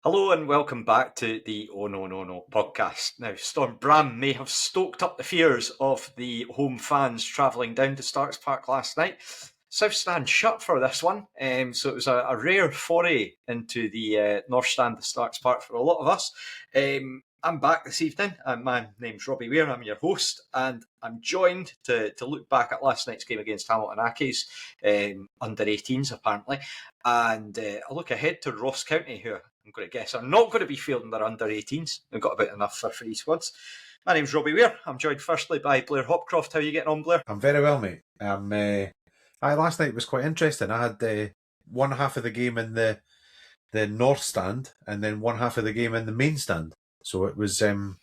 Hello and welcome back to the Oh No No No podcast. Now, Storm Bram may have stoked up the fears of the home fans travelling down to Starks Park last night. South Stand shut for this one, so it was a rare foray into the North Stand of Starks Park for a lot of us. I'm back this evening, and my name's Robbie Weir, I'm your host, and I'm joined to look back at last night's game against Hamilton Accies, under 18s apparently, and a look ahead to Ross County, who I'm going to guess are not going to be fielding their under 18s. They've got about enough for free squads. My name's Robbie Weir. I'm joined firstly by Blair Hopcroft. How are you getting on, Blair? I'm very well, mate. Last night was quite interesting. I had one half of the game in the north stand, and then one half of the game in the main stand. So it was an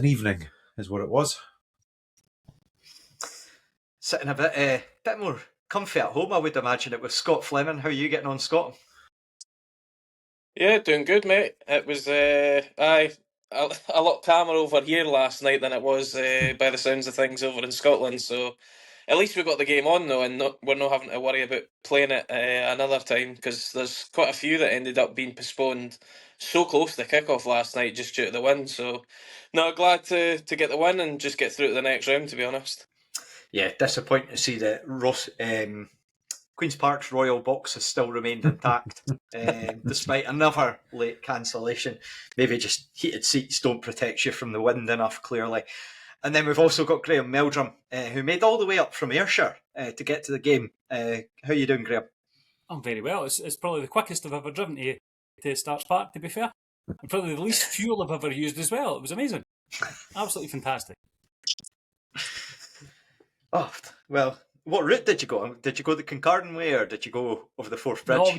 evening, is what it was. Sitting a bit more comfy at home, I would imagine it was Scott Fleming. How are you getting on, Scott? Yeah, doing good, mate. It was a lot calmer over here last night than it was by the sounds of things over in Scotland. So at least we got the game on though, and we're not having to worry about playing it another time because there's quite a few that ended up being postponed so close to the kickoff last night just due to the win. So no, glad to get the win and just get through to the next round, to be honest. Yeah, disappointing to see that Queen's Park's Royal Box has still remained intact despite another late cancellation. Maybe just heated seats don't protect you from the wind enough, clearly. And then we've also got Graeme Meldrum, who made all the way up from Ayrshire to get to the game. How are you doing, Graeme? I'm very well. It's probably the quickest I've ever driven to Starks Park, to be fair. And probably the least fuel I've ever used as well. It was amazing. Absolutely fantastic. Oh, well, what route did you go? Did you go the Kincardine way or did you go over the Forth Bridge? No,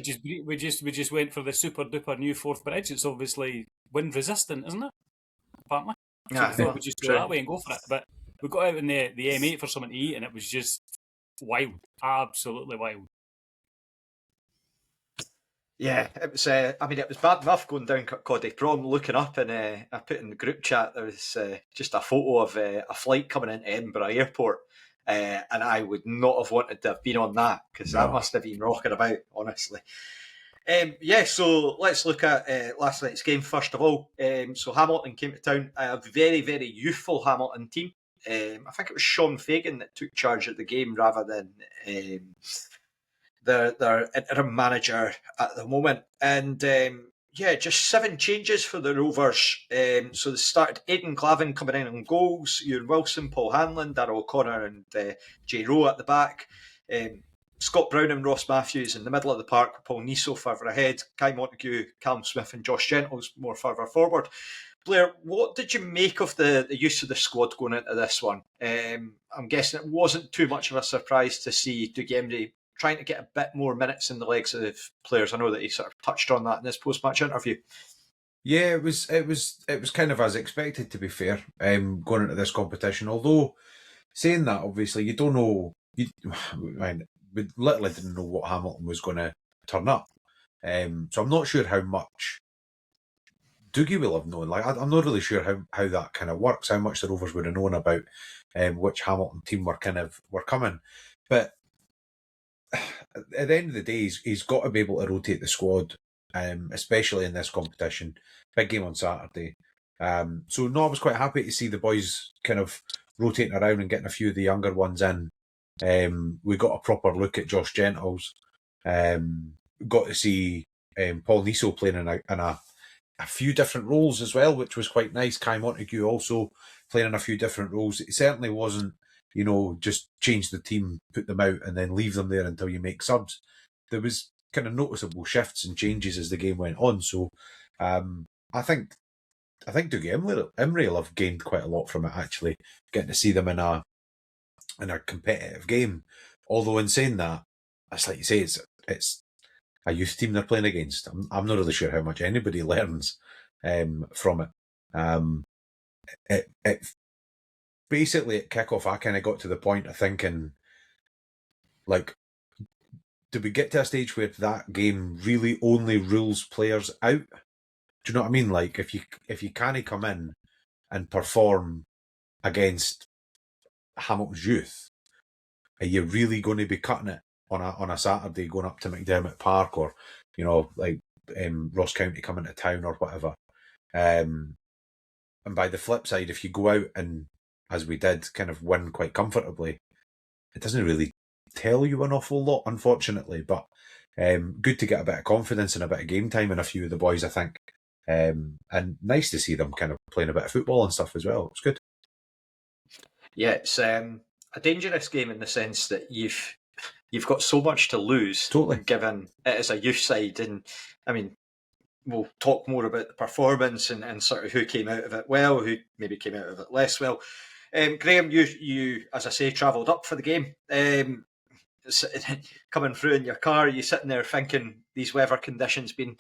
we just went for the super duper new Forth Bridge. It's obviously wind resistant, isn't it? Apparently. So we thought we'd just go that way and go for it. But we got out in the M8 for something to eat and it was just wild. Absolutely wild. Yeah, it was. It was bad enough going down Kirkcaldy Prom, looking up, and I put in the group chat there was just a photo of a flight coming into Edinburgh Airport, and I would not have wanted to have been on that because that must have been rocking about, honestly. So let's look at last night's game first of all. So Hamilton came to town, a very, very youthful Hamilton team. I think it was Sean Fagan that took charge of the game rather than their interim manager at the moment. And just 7 changes for the Rovers. So they started Aidan Glavin coming in on goals, Ewan Wilson, Paul Hanlon, Darryl O'Connor and Jay Rowe at the back. Scott Brown and Ross Matthews in the middle of the park with Paul Niso further ahead, Kai Montague, Callum Smith and Josh Gentles more further forward. Blair, what did you make of the use of the squad going into this one? I'm guessing it wasn't too much of a surprise to see Dougie Emery trying to get a bit more minutes in the legs of players. I know that he sort of touched on that in his post-match interview. Yeah, it was kind of as expected, to be fair, going into this competition. Although, saying that, obviously, you don't know. We literally didn't know what Hamilton was going to turn up. So I'm not sure how much Dougie will have known. Like, I'm not really sure how that kind of works, how much the Rovers would have known about which Hamilton team were coming. But at the end of the day, he's got to be able to rotate the squad, especially in this competition. Big game on Saturday. So I was quite happy to see the boys kind of rotating around and getting a few of the younger ones in. We got a proper look at Josh Gentles. Got to see Paul Niso playing in a few different roles as well, which was quite nice. Kai Montague also playing in a few different roles. It certainly wasn't, just change the team, put them out, and then leave them there until you make subs. There was kind of noticeable shifts and changes as the game went on. So I think Dougie Emery will have gained quite a lot from it, actually, getting to see them in a competitive game. Although in saying that, it's like you say, it's a youth team they're playing against. I'm not really sure how much anybody learns from it. It basically at kickoff, I kind of got to the point of thinking, like, did we get to a stage where that game really only rules players out? Do you know what I mean? Like, if you can't come in and perform against Hamilton's youth, are you really going to be cutting it on a Saturday going up to McDermott Park or, like Ross County coming to town or whatever. And by the flip side, if you go out and, as we did, kind of win quite comfortably, it doesn't really tell you an awful lot, unfortunately. But good to get a bit of confidence and a bit of game time in a few of the boys, I think. And nice to see them kind of playing a bit of football and stuff as well. It's good. Yeah, it's a dangerous game in the sense that you've got so much to lose, Totally. Given it is a youth side, and I mean, we'll talk more about the performance and sort of who came out of it well, who maybe came out of it less well. Graeme, you as I say, travelled up for the game. Coming through in your car, are you sitting there thinking these weather conditions been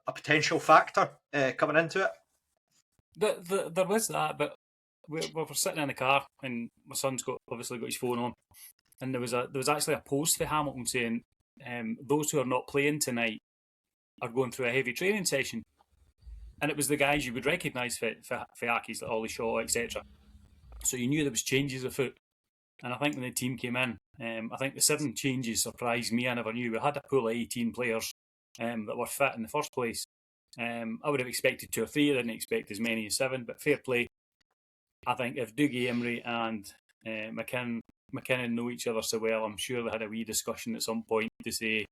a potential factor coming into it? There was that, but we were sitting in the car, and my son's obviously got his phone on, and there was actually a post for Hamilton saying those who are not playing tonight are going through a heavy training session, and it was the guys you would recognise for Accies, like Ollie Shaw, etc. So you knew there was changes afoot, and I think when the team came in, I think the 7 changes surprised me. I never knew we had a pool of 18 players that were fit in the first place. I would have expected 2 or 3. I didn't expect as many as 7, but fair play. I think if Dougie Emery and McKinnon know each other so well, I'm sure they had a wee discussion at some point to say,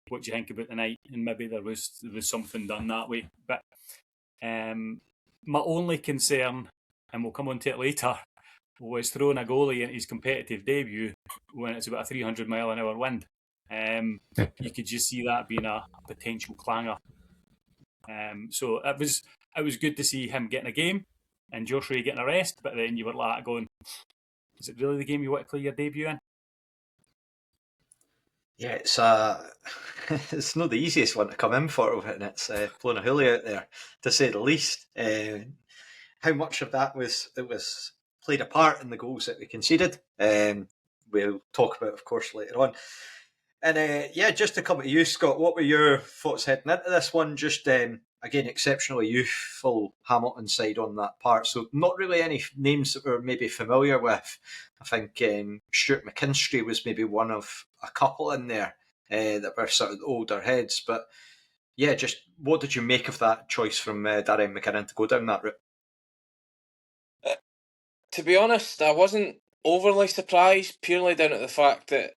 what do you think about the night? And maybe there was something done that way. But my only concern, and we'll come on to it later, was throwing a goalie in his competitive debut when it's about a 300 mile an hour wind. You could just see that being a potential clanger. So it was good to see him getting a game and Josh Ray getting a rest, but then you were like going, is it really the game you want to play your debut in? Yeah, it's it's not the easiest one to come in for, and it's blowing a hoolie out there, to say the least. How much of that was played a part in the goals that we conceded? We'll talk about, of course, later on. And just to come to you, Scott, what were your thoughts heading into this one? Just again, exceptionally youthful Hamilton side on that part, so not really any names that we're maybe familiar with. I think Stuart McKinstry was maybe one of a couple in there that were sort of older heads. But yeah, just what did you make of that choice from Darren McKinnon to go down that route? To be honest, I wasn't overly surprised, purely down to the fact that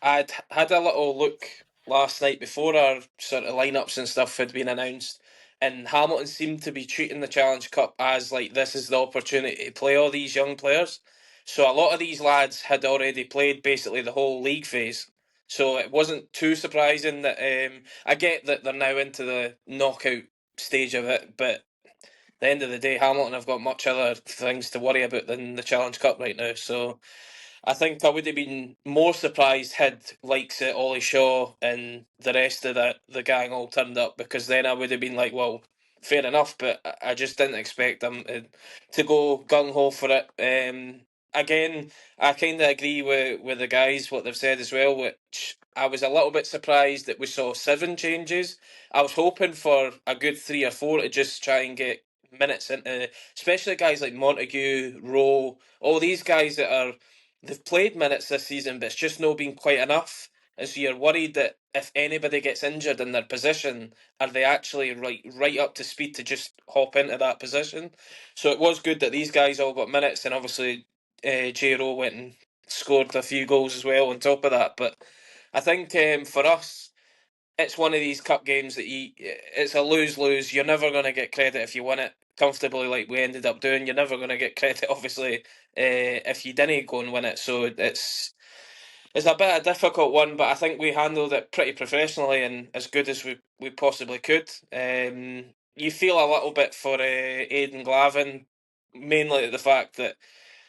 I'd had a little look last night before our sort of lineups and stuff had been announced, and Hamilton seemed to be treating the Challenge Cup as like this is the opportunity to play all these young players. So a lot of these lads had already played basically the whole league phase. So it wasn't too surprising that I get that they're now into the knockout stage of it, but at the end of the day, Hamilton have got much other things to worry about than the Challenge Cup right now. So I think I would have been more surprised had likes of Ollie Shaw and the rest of the gang all turned up, because then I would have been like, well, fair enough, but I just didn't expect them to go gung-ho for it. Again, I kind of agree with the guys, what they've said as well, which I was a little bit surprised that we saw 7 changes. I was hoping for a good 3 or 4 to just try and get minutes into, especially guys like Montague, Rowe, all these guys that are, they've played minutes this season, but it's just not been quite enough. And so you're worried that if anybody gets injured in their position, are they actually right up to speed to just hop into that position? So it was good that these guys all got minutes, and obviously J. Rowe went and scored a few goals as well on top of that. But I think for us, it's one of these cup games that it's a lose-lose. You're never going to get credit if you win it comfortably like we ended up doing. You're never going to get credit, obviously, if you didn't go and win it. So it's a bit of a difficult one, but I think we handled it pretty professionally and as good as we possibly could. You feel a little bit for Aidan Glavin, mainly the fact that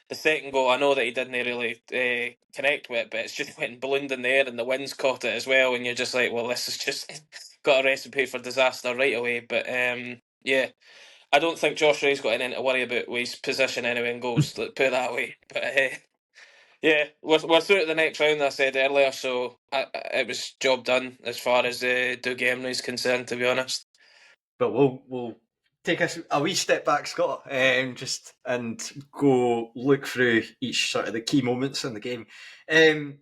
the second goal, I know that he didn't really connect with it, but it's just went and ballooned in the air and the wind's caught it as well, and you're just like, well, this has just got a recipe for disaster right away. But yeah, I don't think Josh Ray's got anything to worry about with his position anyway in goals, let's put it that way. But yeah, we're through to the next round, I said earlier, so it was job done as far as Dougie Emery's concerned, to be honest. But we'll take a wee step back, Scott, just and go look through each sort of the key moments in the game.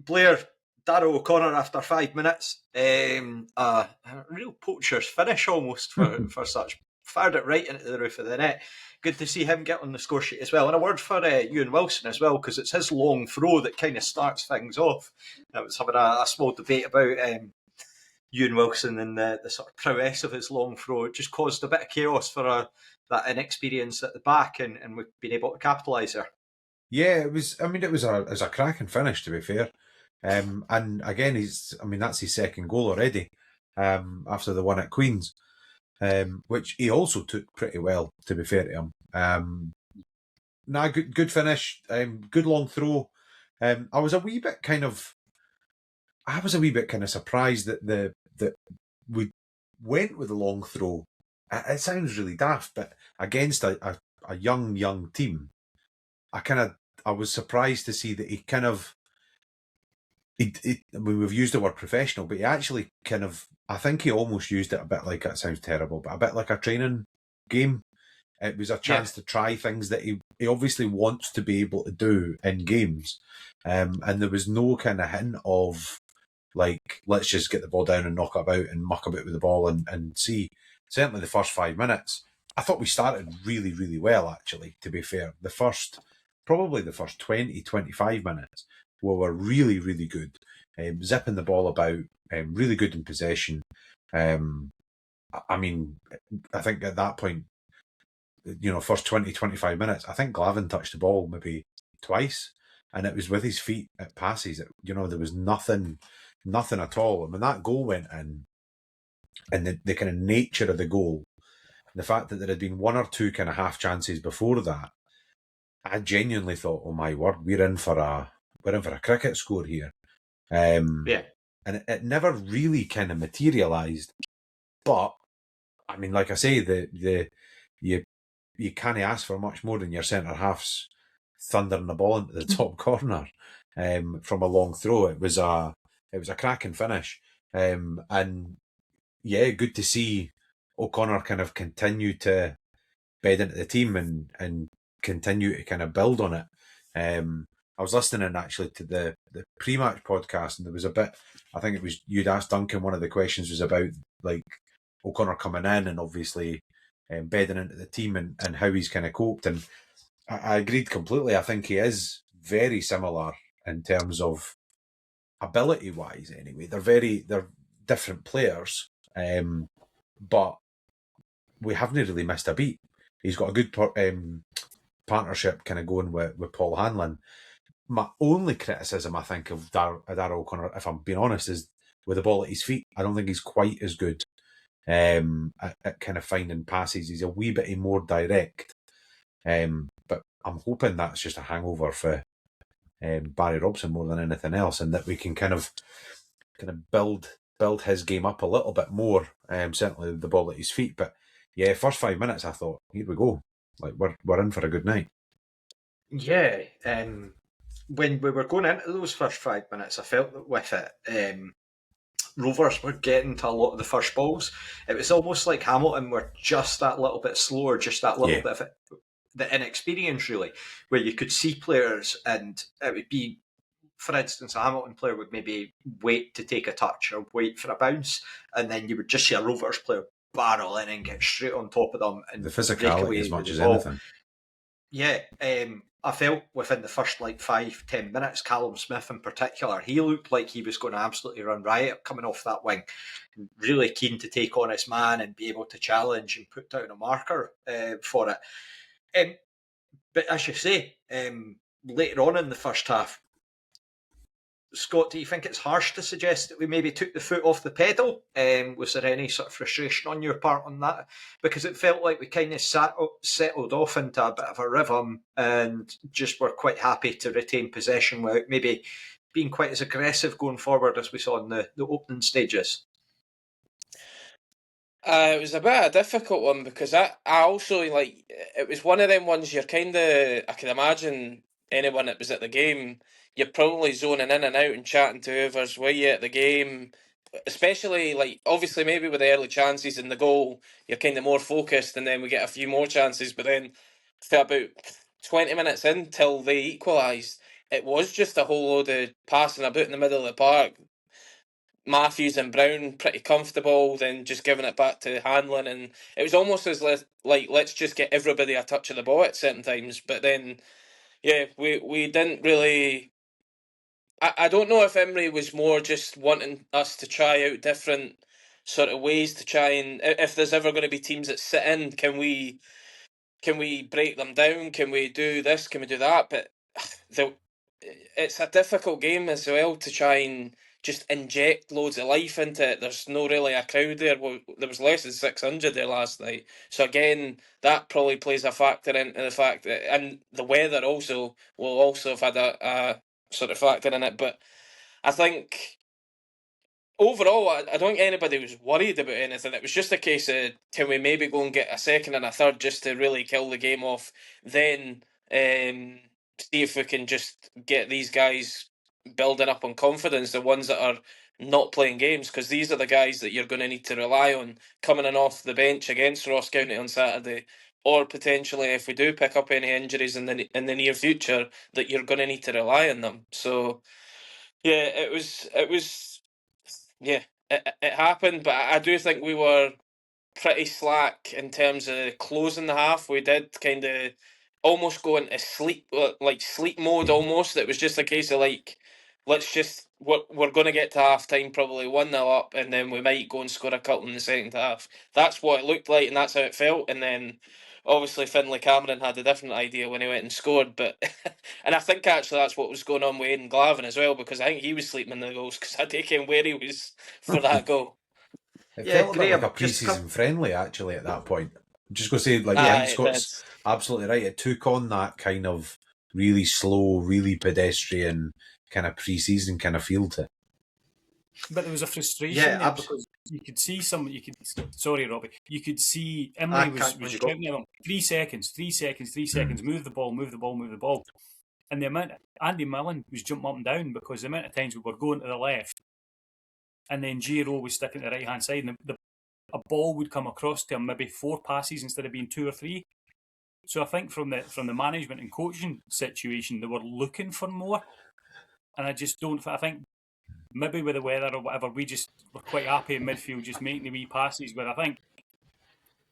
Blair, Darragh O'Connor after 5 minutes. A real poacher's finish almost for such. Fired it right into the roof of the net. Good to see him get on the score sheet as well. And a word for Ewan Wilson as well, because it's his long throw that kind of starts things off. I was having a small debate about Ewan Wilson and the sort of prowess of his long throw. It just caused a bit of chaos for that inexperience at the back, and we've been able to capitalise there. Yeah, it was a cracking finish, to be fair. And again, that's his second goal already, after the one at Queen's, which he also took pretty well, to be fair to him. Good finish, good long throw. I was a wee bit kind of surprised that we went with the long throw. It sounds really daft, but against a young team, I was surprised to see that he kind of. We've used the word professional, but he actually I think he almost used it a bit like, it sounds terrible, but a bit like a training game. It was a chance to try things that he obviously wants to be able to do in games. And there was no kind of hint of, like, let's just get the ball down and knock it about and muck about with the ball and see. Certainly the first 5 minutes, I thought we started really, really well, actually, to be fair. Probably the first 20, 25 minutes, we were really, really good. Zipping the ball about, really good in possession. I think at that point, first 20, 25 minutes, I think Glavin touched the ball maybe twice, and it was with his feet at passes. There was nothing at all. And when that goal went in, and the kind of nature of the goal, the fact that there had been one or two kind of half chances before that, I genuinely thought, oh my word, we're in for a cricket score here. And it never really kind of materialised. But I mean, like I say, you can't ask for much more than your centre halves thundering the ball into the top corner from a long throw. It was a cracking finish, and yeah, good to see O'Connor kind of continue to bed into the team and continue to kind of build on it. I was listening actually to the pre-match podcast, and there was a bit, I think it was, you'd asked Duncan, one of the questions was about like O'Connor coming in and obviously bedding into the team and how he's kind of coped, and I agreed completely. I think he is very similar in terms of ability wise anyway. They're different players, but we haven't really missed a beat. He's got a good partnership kind of going with Paul Hanlon. My only criticism, I think, of Darragh O'Connor, if I'm being honest, is with the ball at his feet. I don't think he's quite as good at kind of finding passes. He's a wee bit more direct. But I'm hoping that's just a hangover for Barry Robson more than anything else, and that we can kind of build his game up a little bit more. Certainly the ball at his feet. But yeah, first 5 minutes, I thought, here we go. Like, we're in for a good night. Yeah, when we were going into those first 5 minutes, I felt that with it, Rovers were getting to a lot of the first balls. It was almost like Hamilton were just that little bit slower, just that little bit of it, the inexperience, really, where you could see players and it would be, for instance, a Hamilton player would maybe wait to take a touch or wait for a bounce, and then you would just see a Rovers player barrel in and get straight on top of them. And the physicality as much as anything. Yeah, I felt within the first 5-10 minutes, Callum Smith in particular, he looked like he was going to absolutely run riot coming off that wing. Really keen to take on his man and be able to challenge and put down a marker for it. But as you say, later on in the first half, Scott, do you think it's harsh to suggest that we maybe took the foot off the pedal? Was there any sort of frustration on your part on that? Because it felt like we kind of settled off into a bit of a rhythm and just were quite happy to retain possession without maybe being quite as aggressive going forward as we saw in the opening stages. It was a bit of a difficult one because I also, it was one of them ones I can imagine anyone that was at the game, you're probably zoning in and out and chatting to whoever's with you at the game, especially obviously maybe with the early chances in the goal, you're kind of more focused, and then we get a few more chances, but then for about 20 minutes in till they equalised, it was just a whole load of passing about in the middle of the park. Matthews and Brown pretty comfortable, then just giving it back to Hanlon, and it was almost as like let's just get everybody a touch of the ball at certain times. But then, yeah, we didn't really. I don't know if Emery was more just wanting us to try out different sort of ways to try and if there's ever going to be teams that sit in, can we break them down? Can we do this? Can we do that? But it's a difficult game as well to try and just inject loads of life into it. There's no really a crowd there. Well, there was less than 600 there last night. So again, that probably plays a factor into the fact that, and the weather also will also have had a sort of factor in it. But I think overall, I don't think anybody was worried about anything. It was just a case of, can we maybe go and get a second and a third just to really kill the game off, then see if we can just get these guys building up on confidence, the ones that are not playing games, because these are the guys that you're going to need to rely on coming in off the bench against Ross County on Saturday, or potentially if we do pick up any injuries in the near future, that you're going to need to rely on them. So yeah, it was yeah, it happened, but I do think we were pretty slack in terms of closing the half. We did kind of almost go into sleep, like sleep mode almost. It was just a case of like, we're going to get to half time probably 1-0 up, and then we might go and score a couple in the second half. That's what it looked like, and that's how it felt. And then obviously Finlay Cameron had a different idea when he went and scored, but and I think actually that's what was going on with Aidan Glavin as well, because I think he was sleeping in the goals, because I take him where he was for that goal. It Yeah, felt a bit like a Graeme, just pre-season friendly actually at that point. I'm just going to say, like, Aye, I think it Scott's absolutely right. It took on that kind of really slow, really pedestrian kind of pre-season kind of feel to it. But there was a frustration Yeah, there because you could see sorry, Robbie. You could see Emery was shouting at them 3 seconds, 3 seconds, 3 seconds, move the ball, move the ball, move the ball. And the amount Andy Millen was jumping up and down because the amount of times we were going to the left and then Giro was sticking to the right hand side, and a ball would come across to him maybe 4 passes instead of being 2 or 3. So I think from the management and coaching situation, they were looking for more, and I just don't. I think maybe with the weather or whatever, we just were quite happy in midfield, just making the wee passes. But I think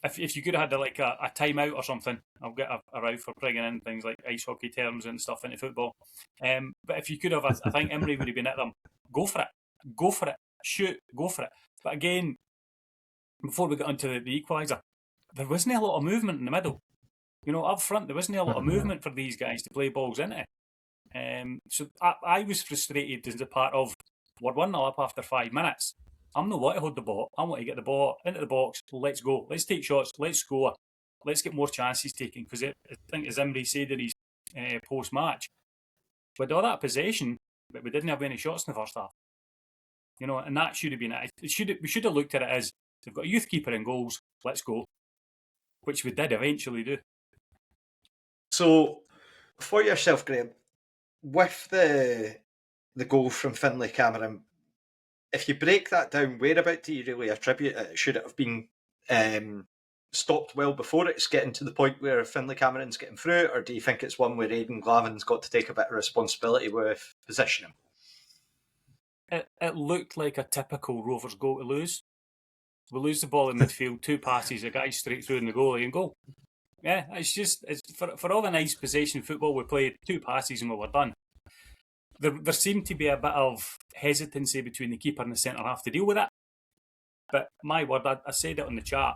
if you could have had like a timeout or something, I'll get a row for bringing in things like ice hockey terms and stuff into football. But if you could have, I think Emery would have been at them. Go for it, shoot, go for it. But again, before we got into the equaliser, there wasn't a lot of movement in the middle. You know, up front, there wasn't a lot of movement for these guys to play balls into. So I was frustrated as a part of, we're 1-0 up after 5 minutes. I'm not want to hold the ball. I want to get the ball into the box. Let's go. Let's take shots. Let's score. Let's get more chances taken. Because I think, as Emery said in his post-match, with all that possession, but we didn't have any shots in the first half. You know, and that should have been it. We should have looked at it as, they've got a youth keeper in goals. Let's go. Which we did eventually do. So, for yourself, Graeme, with the goal from Finlay Cameron, if you break that down, whereabout do you really attribute it? Should it have been stopped well before it's getting to the point where Finlay Cameron's getting through, or do you think it's one where Aidan Glavin's got to take a bit of responsibility with positioning? It looked like a typical Rovers goal to lose. We lose the ball in midfield, 2 passes, a guy straight through in the goalie and goal. Yeah, it's for all the nice possession football we played, 2 passes and we were done. There seemed to be a bit of hesitancy between the keeper and the centre half to deal with that. But my word, I said it on the chat.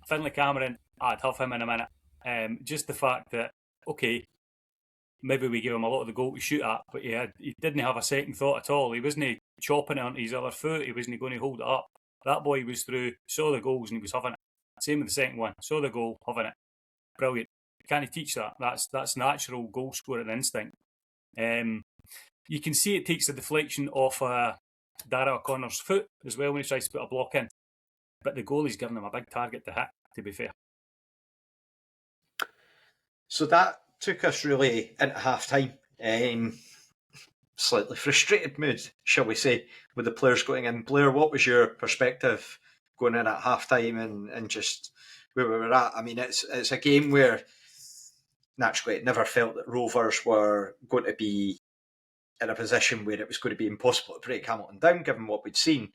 Finlay Cameron, I'd have him in a minute. Just the fact that, okay, maybe we give him a lot of the goal to shoot at, but he didn't have a second thought at all. He wasn't chopping it onto his other foot. He wasn't going to hold it up. That boy was through, saw the goals and he was having it. Same with the second one. Saw the goal, having it. Brilliant. Can he teach that? That's natural goal scoring instinct. You can see it takes the deflection off Dara O'Connor's foot as well when he tries to put a block in. But the goalie's given him a big target to hit, to be fair. So that took us really into half-time. Slightly frustrated mood, shall we say, with the players going in. Blair, what was your perspective going in at half-time and just where we were at? I mean, it's a game where naturally it never felt that Rovers were going to be in a position where it was going to be impossible to break Hamilton down, given what we'd seen.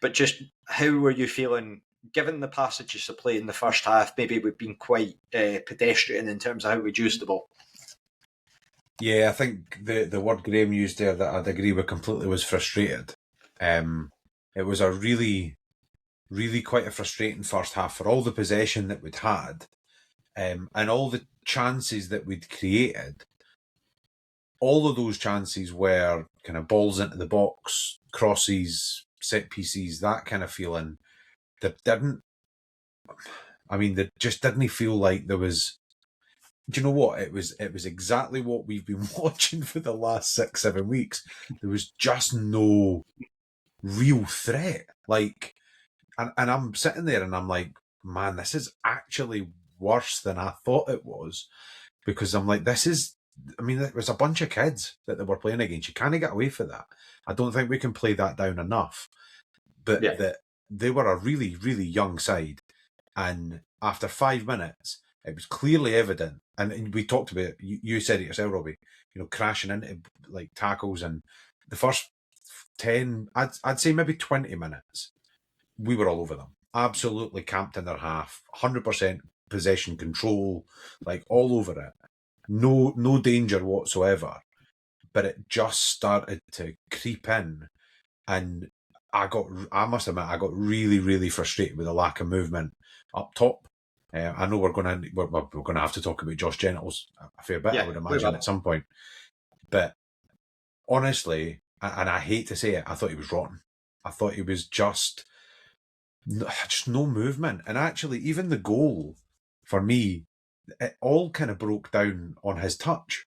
But just how were you feeling, given the passages of play in the first half? Maybe we've been quite pedestrian in terms of how we'd used the ball. Yeah, I think the word Graeme used there that I'd agree with completely was frustrated. It was a really, really quite a frustrating first half for all the possession that we'd had, and all the chances that we'd created. All of those chances were kind of balls into the box, crosses, set pieces, that kind of feeling. There just didn't feel like there was. Do you know what? It was exactly what we've been watching for the last 6-7 weeks. There was just no real threat. Like, and I'm sitting there and I'm like, man, this is actually worse than I thought it was. Because I'm like, there was a bunch of kids that they were playing against. You can't get away for that. I don't think we can play that down enough. But that they were a really, really young side. And after 5 minutes, it was clearly evident. And we talked about it, you said it yourself, Robbie, crashing into like tackles, and the first 10, I'd say maybe 20 minutes, we were all over them. Absolutely camped in their half, 100% possession control, like all over it. No danger whatsoever. But it just started to creep in, and I must admit, I got really, really frustrated with the lack of movement up top. I know we're going to have to talk about Josh Gentles a fair bit, I would imagine, at some point. But honestly, and I hate to say it, I thought he was rotten. I thought he was just no movement. And actually, even the goal, for me, it all kind of broke down on his touch.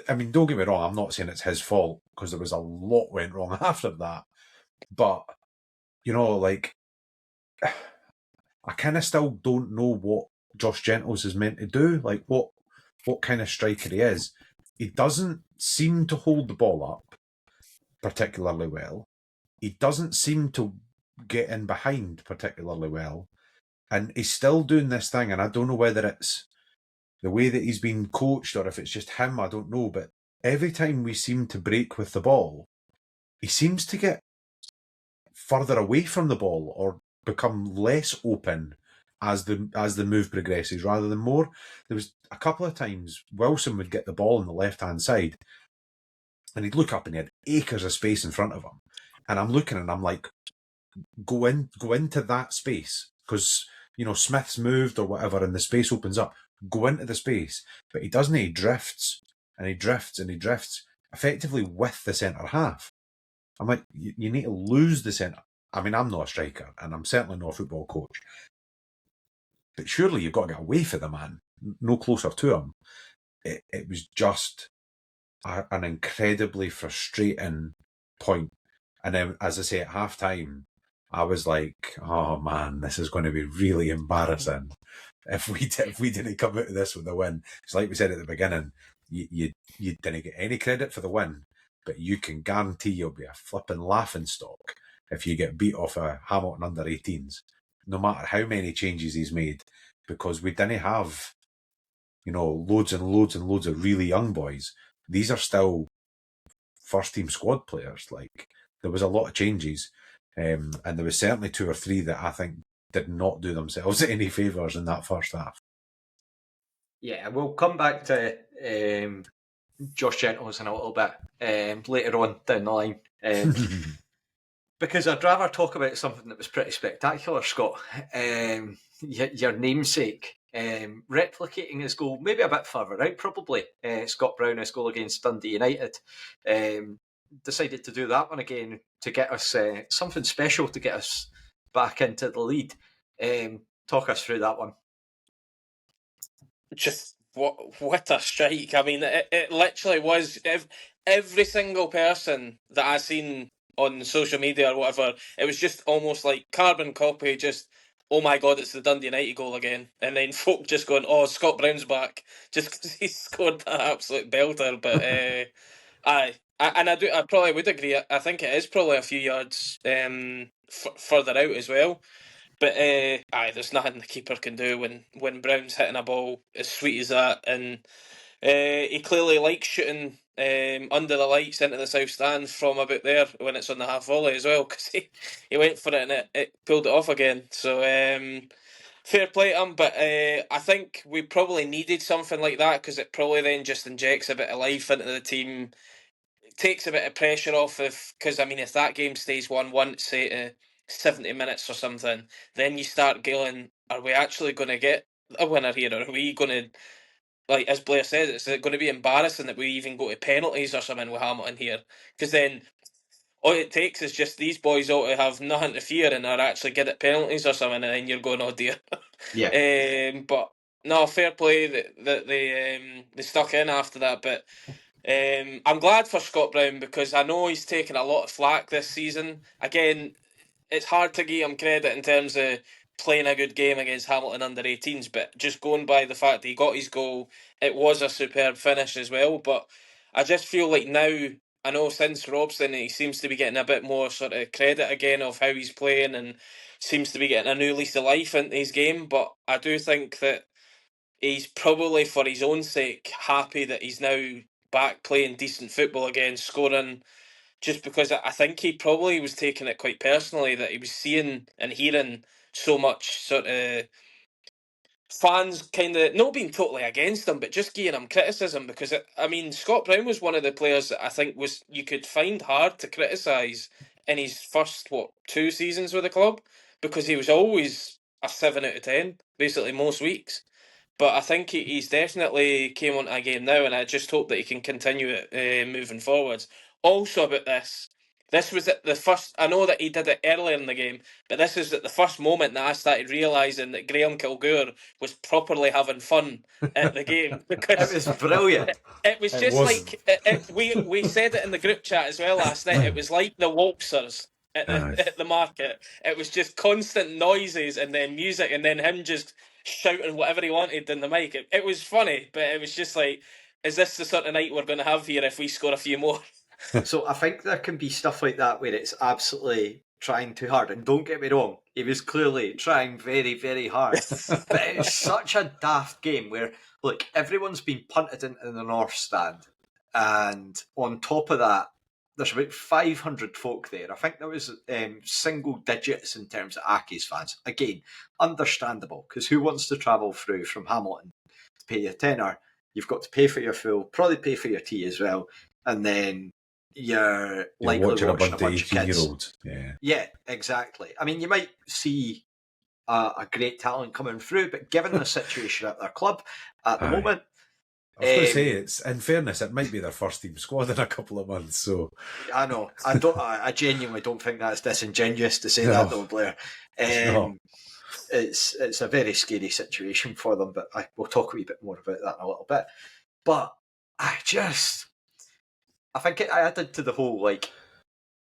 I mean, don't get me wrong, I'm not saying it's his fault, because there was a lot went wrong after that. But, like, I kind of still don't know what Josh Gentles is meant to do, like what kind of striker he is. He doesn't seem to hold the ball up particularly well. He doesn't seem to get in behind particularly well. And he's still doing this thing, and I don't know whether it's the way that he's been coached or if it's just him, I don't know. But every time we seem to break with the ball, he seems to get further away from the ball or become less open as the move progresses rather than more. There was a couple of times Wilson would get the ball on the left-hand side and he'd look up and he had acres of space in front of him. And I'm looking and I'm like, go into that space, because, Smith's moved or whatever and the space opens up. Go into the space. But he doesn't. He drifts and he drifts and he drifts effectively with the centre half. I'm like, you need to lose the centre. I mean, I'm not a striker and I'm certainly not a football coach. But surely you've got to get away from the man, no closer to him. It was just an incredibly frustrating point. And then, as I say, at half time, I was like, oh man, this is going to be really embarrassing if we didn't come out of this with a win. It's like we said at the beginning, you didn't get any credit for the win, but you can guarantee you'll be a flipping laughing stock if you get beat off a Hamilton under 18s, no matter how many changes he's made, because we didn't have, loads and loads and loads of really young boys. These are still first team squad players. Like, there was a lot of changes, and there was certainly 2 or 3 that I think did not do themselves any favours in that first half. Yeah, we'll come back to Josh Gentles in a little bit later on down the line. Because I'd rather talk about something that was pretty spectacular, Scott. Your namesake replicating his goal, maybe a bit further out, probably. Scott Brown, his goal against Dundee United. Decided to do that one again to get us something special to get us back into the lead. Talk us through that one. Just what a strike. I mean, it literally was every single person that I seen on social media or whatever, it was just almost like carbon copy, just, oh my God, it's the Dundee United goal again. And then folk just going, oh, Scott Brown's back, just because he scored that absolute belter. But I probably would agree. I think it is probably a few yards further out as well. But there's nothing the keeper can do when Brown's hitting a ball as sweet as that. And he clearly likes shooting under the lights into the south stand from about there when it's on the half volley as well, because he went for it and it pulled it off again. So fair play to him, but I think we probably needed something like that, because it probably then just injects a bit of life into the team. It takes a bit of pressure off, because I mean, if that game stays 1-1, say to 70 minutes or something, then you start going, are we actually going to get a winner here, or are we going to, like as Blair says, it's going to be embarrassing that we even go to penalties or something with Hamilton here, because then all it takes is just these boys all to have nothing to fear and are actually good at penalties or something, and then you're going, oh dear. Yeah. But no, fair play that they stuck in after that. But I'm glad for Scott Brown, because I know he's taken a lot of flack this season. Again, it's hard to give him credit in terms of playing a good game against Hamilton under 18s, but just going by the fact that he got his goal, it was a superb finish as well. But I just feel like now, I know since Robson, he seems to be getting a bit more sort of credit again of how he's playing, and seems to be getting a new lease of life into his game. But I do think that he's probably, for his own sake, happy that he's now back playing decent football again, scoring, just because I think he probably was taking it quite personally that he was seeing and hearing so much sort of fans kind of not being totally against him, but just giving him criticism, because I mean, Scott Brown was one of the players that I think was you could find hard to criticise in his first 2 seasons with the club, because he was always a 7 out of 10 basically most weeks. But I think he's definitely came on a game now, and I just hope that he can continue it moving forwards. Also about this was at the first. I know that he did it earlier in the game, but this is at the first moment that I started realising that Graeme Kilgour was properly having fun at the game, because It was brilliant. It was just like we said it in the group chat as well last night. It was like the waltzers at the market. It was just constant noises and then music, and then him just shouting whatever he wanted in the mic. It was funny, but it was just like, is this the sort of night we're going to have here if we score a few more? So I think there can be stuff like that where it's absolutely trying too hard. And don't get me wrong, he was clearly trying very, very hard. But it's such a daft game where, look, everyone's been punted into the North Stand. And on top of that, there's about 500 folk there. I think there was single digits in terms of Accies fans. Again, understandable, because who wants to travel through from Hamilton to pay your tenner? You've got to pay for your fuel, probably pay for your tea as well, and then you're likely watching a bunch of kids. Yeah, exactly. I mean, you might see a great talent coming through, but given the situation at their club at the moment, I was going to say, it's in fairness, it might be their first team squad in a couple of months. So I know, I genuinely don't think that's disingenuous to say that, though, Blair. It's a very scary situation for them, but we'll talk a wee bit more about that in a little bit. But I think it added to the whole, like,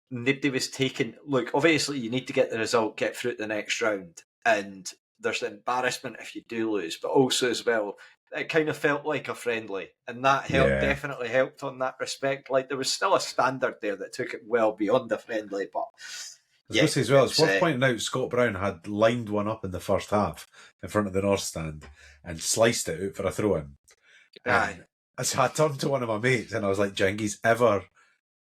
nobody was taking. Look, obviously, you need to get the result, get through to the next round, and there's embarrassment if you do lose, but also as well, it kind of felt like a friendly, and that definitely helped on that respect. Like, there was still a standard there that took it well beyond a friendly, but as well, it's worth pointing out Scott Brown had lined one up in the first half in front of the North Stand and sliced it out for a throw-in. So I turned to one of my mates and I was like, Jengi's ever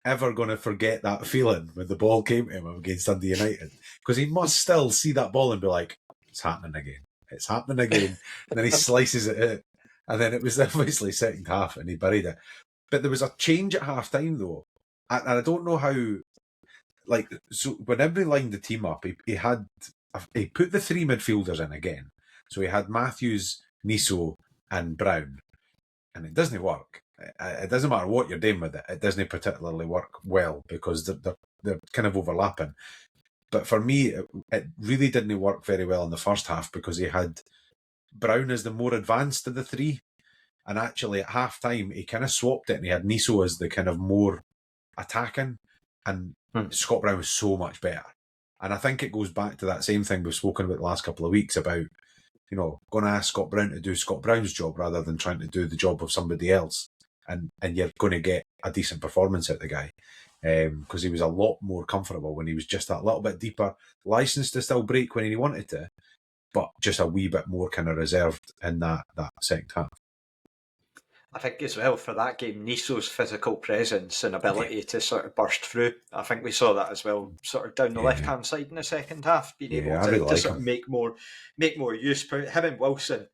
going to forget that feeling when the ball came to him against Dundee United? Because he must still see that ball and be like, it's happening again. It's happening again. And then he slices it out. And then it was obviously second half and he buried it. But there was a change at half time though. And I don't know how, like, so when everybody lined the team up, he put the 3 midfielders in again. So he had Matthews, Niso and Brown. And it doesn't work. It doesn't matter what you're doing with it. It doesn't particularly work well because they're kind of overlapping. But for me, it really didn't work very well in the first half because he had Brown as the more advanced of the 3. And actually at half time, he kind of swapped it and he had Niso as the kind of more attacking. And Scott Brown was so much better. And I think it goes back to that same thing we've spoken about the last couple of weeks about, going to ask Scott Brown to do Scott Brown's job rather than trying to do the job of somebody else. And you're going to get a decent performance out of the guy. Because he was a lot more comfortable when he was just that little bit deeper, licensed to still break when he wanted to, but just a wee bit more kind of reserved in that second half. I think as well for that game, Nisso's physical presence and ability to sort of burst through. I think we saw that as well, sort of down the left-hand side in the second half, being able I to, really to like sort of him. make more use. Him and Wilson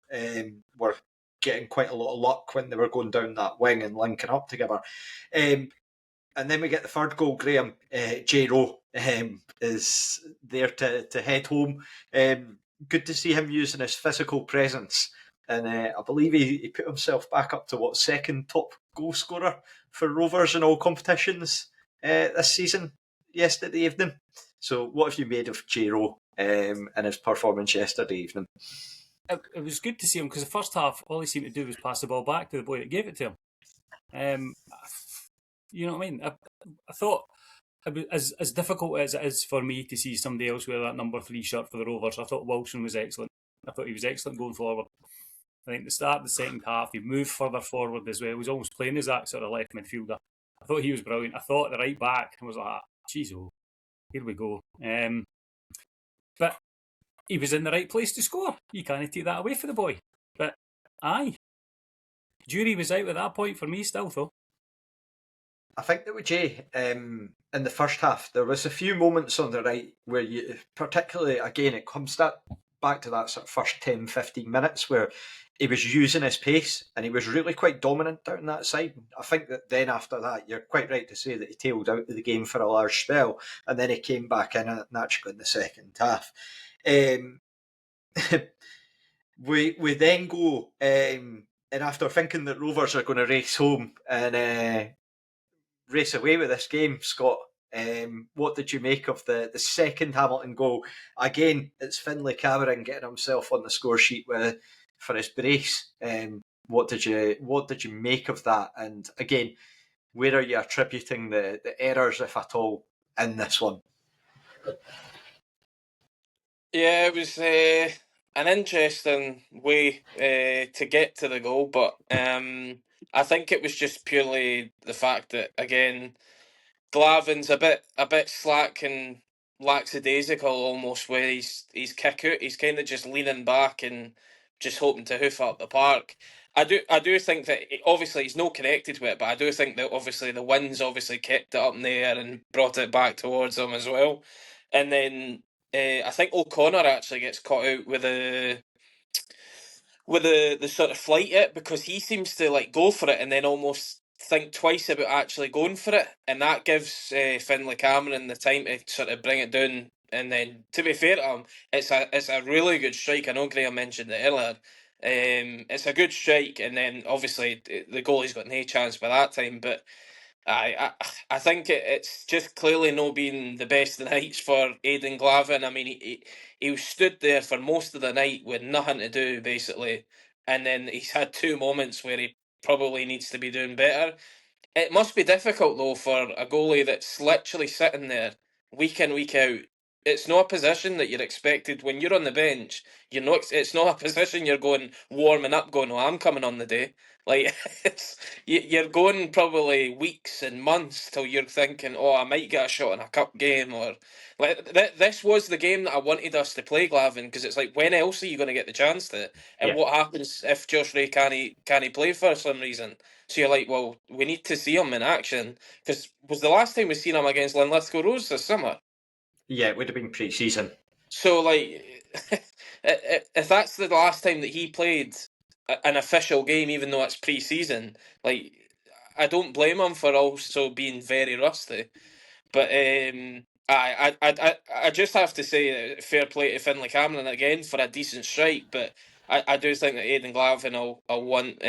were getting quite a lot of luck when they were going down that wing and linking up together. And then we get the third goal, Graeme. J. Rowe is there to head home. Good to see him using his physical presence. And I believe he put himself back up to second top goal scorer for Rovers in all competitions this season yesterday evening. So what have you made of J. Rowe and his performance yesterday evening? It was good to see him because the first half, all he seemed to do was pass the ball back to the boy that gave it to him. You know what I mean? I thought, as difficult as it is for me to see somebody else wear that number 3 shirt for the Rovers, I thought Wilson was excellent. I thought he was excellent going forward. I think at the start of the second half, he moved further forward as well. He was almost playing as that sort of left midfielder. I thought he was brilliant. I thought the right back was like, geez, here we go. But he was in the right place to score. You can't take that away from the boy. But aye, jury was out at that point for me still, though. I think that with Jay, in the first half, there was a few moments on the right where you, particularly, again, it comes back to that sort of first 10, 15 minutes where he was using his pace and he was really quite dominant down that side. I think that then after that, you're quite right to say that he tailed out of the game for a large spell and then he came back in naturally in the second half. We then go, and after thinking that Rovers are going to race home and race away with this game, Scott, what did you make of the second Hamilton goal? Again, it's Finlay Cameron getting himself on the score sheet for his brace. What did you make of that? And again, where are you attributing the errors, if at all, in this one? Yeah, it was an interesting way to get to the goal, but I think it was just purely the fact that, again, Glavin's a bit slack and lackadaisical almost, where he's kick out. He's kind of just leaning back and just hoping to hoof up the park. I do think that obviously he's not connected with it, but I do think that obviously the wind's obviously kept it up in the air and brought it back towards him as well. And then I think O'Connor actually gets caught out with the sort of flight it, because he seems to like go for it and then almost think twice about actually going for it, and that gives Finlay Cameron the time to sort of bring it down. And then, to be fair to him, it's a really good strike. I know Graeme mentioned it earlier. It's a good strike, and then obviously the goalie's got no chance by that time. But I think it's just clearly not been the best of nights for Aidan Glavin. I mean, he was stood there for most of the night with nothing to do, basically. And then he's had 2 moments where he probably needs to be doing better. It must be difficult, though, for a goalie that's literally sitting there week in, week out. It's not a position that you're expected when you're on the bench. You're not. It's not a position you're going warming up, going, "Oh, I'm coming on the day." Like you're going probably weeks and months till you're thinking, "Oh, I might get a shot in a cup game," or like this was the game that I wanted us to play, Glavin, because it's like, when else are you going to get the chance to? And what happens if Josh Ray can't play for some reason? So you're like, well, we need to see him in action, because was the last time we seen him against Linlithgow Rose this summer? Yeah, it would have been pre-season. So, like, if that's the last time that he played an official game, even though it's pre-season, like, I don't blame him for also being very rusty. But I just have to say, fair play to Finlay Cameron again for a decent strike. But I do think that Aidan Glavin will want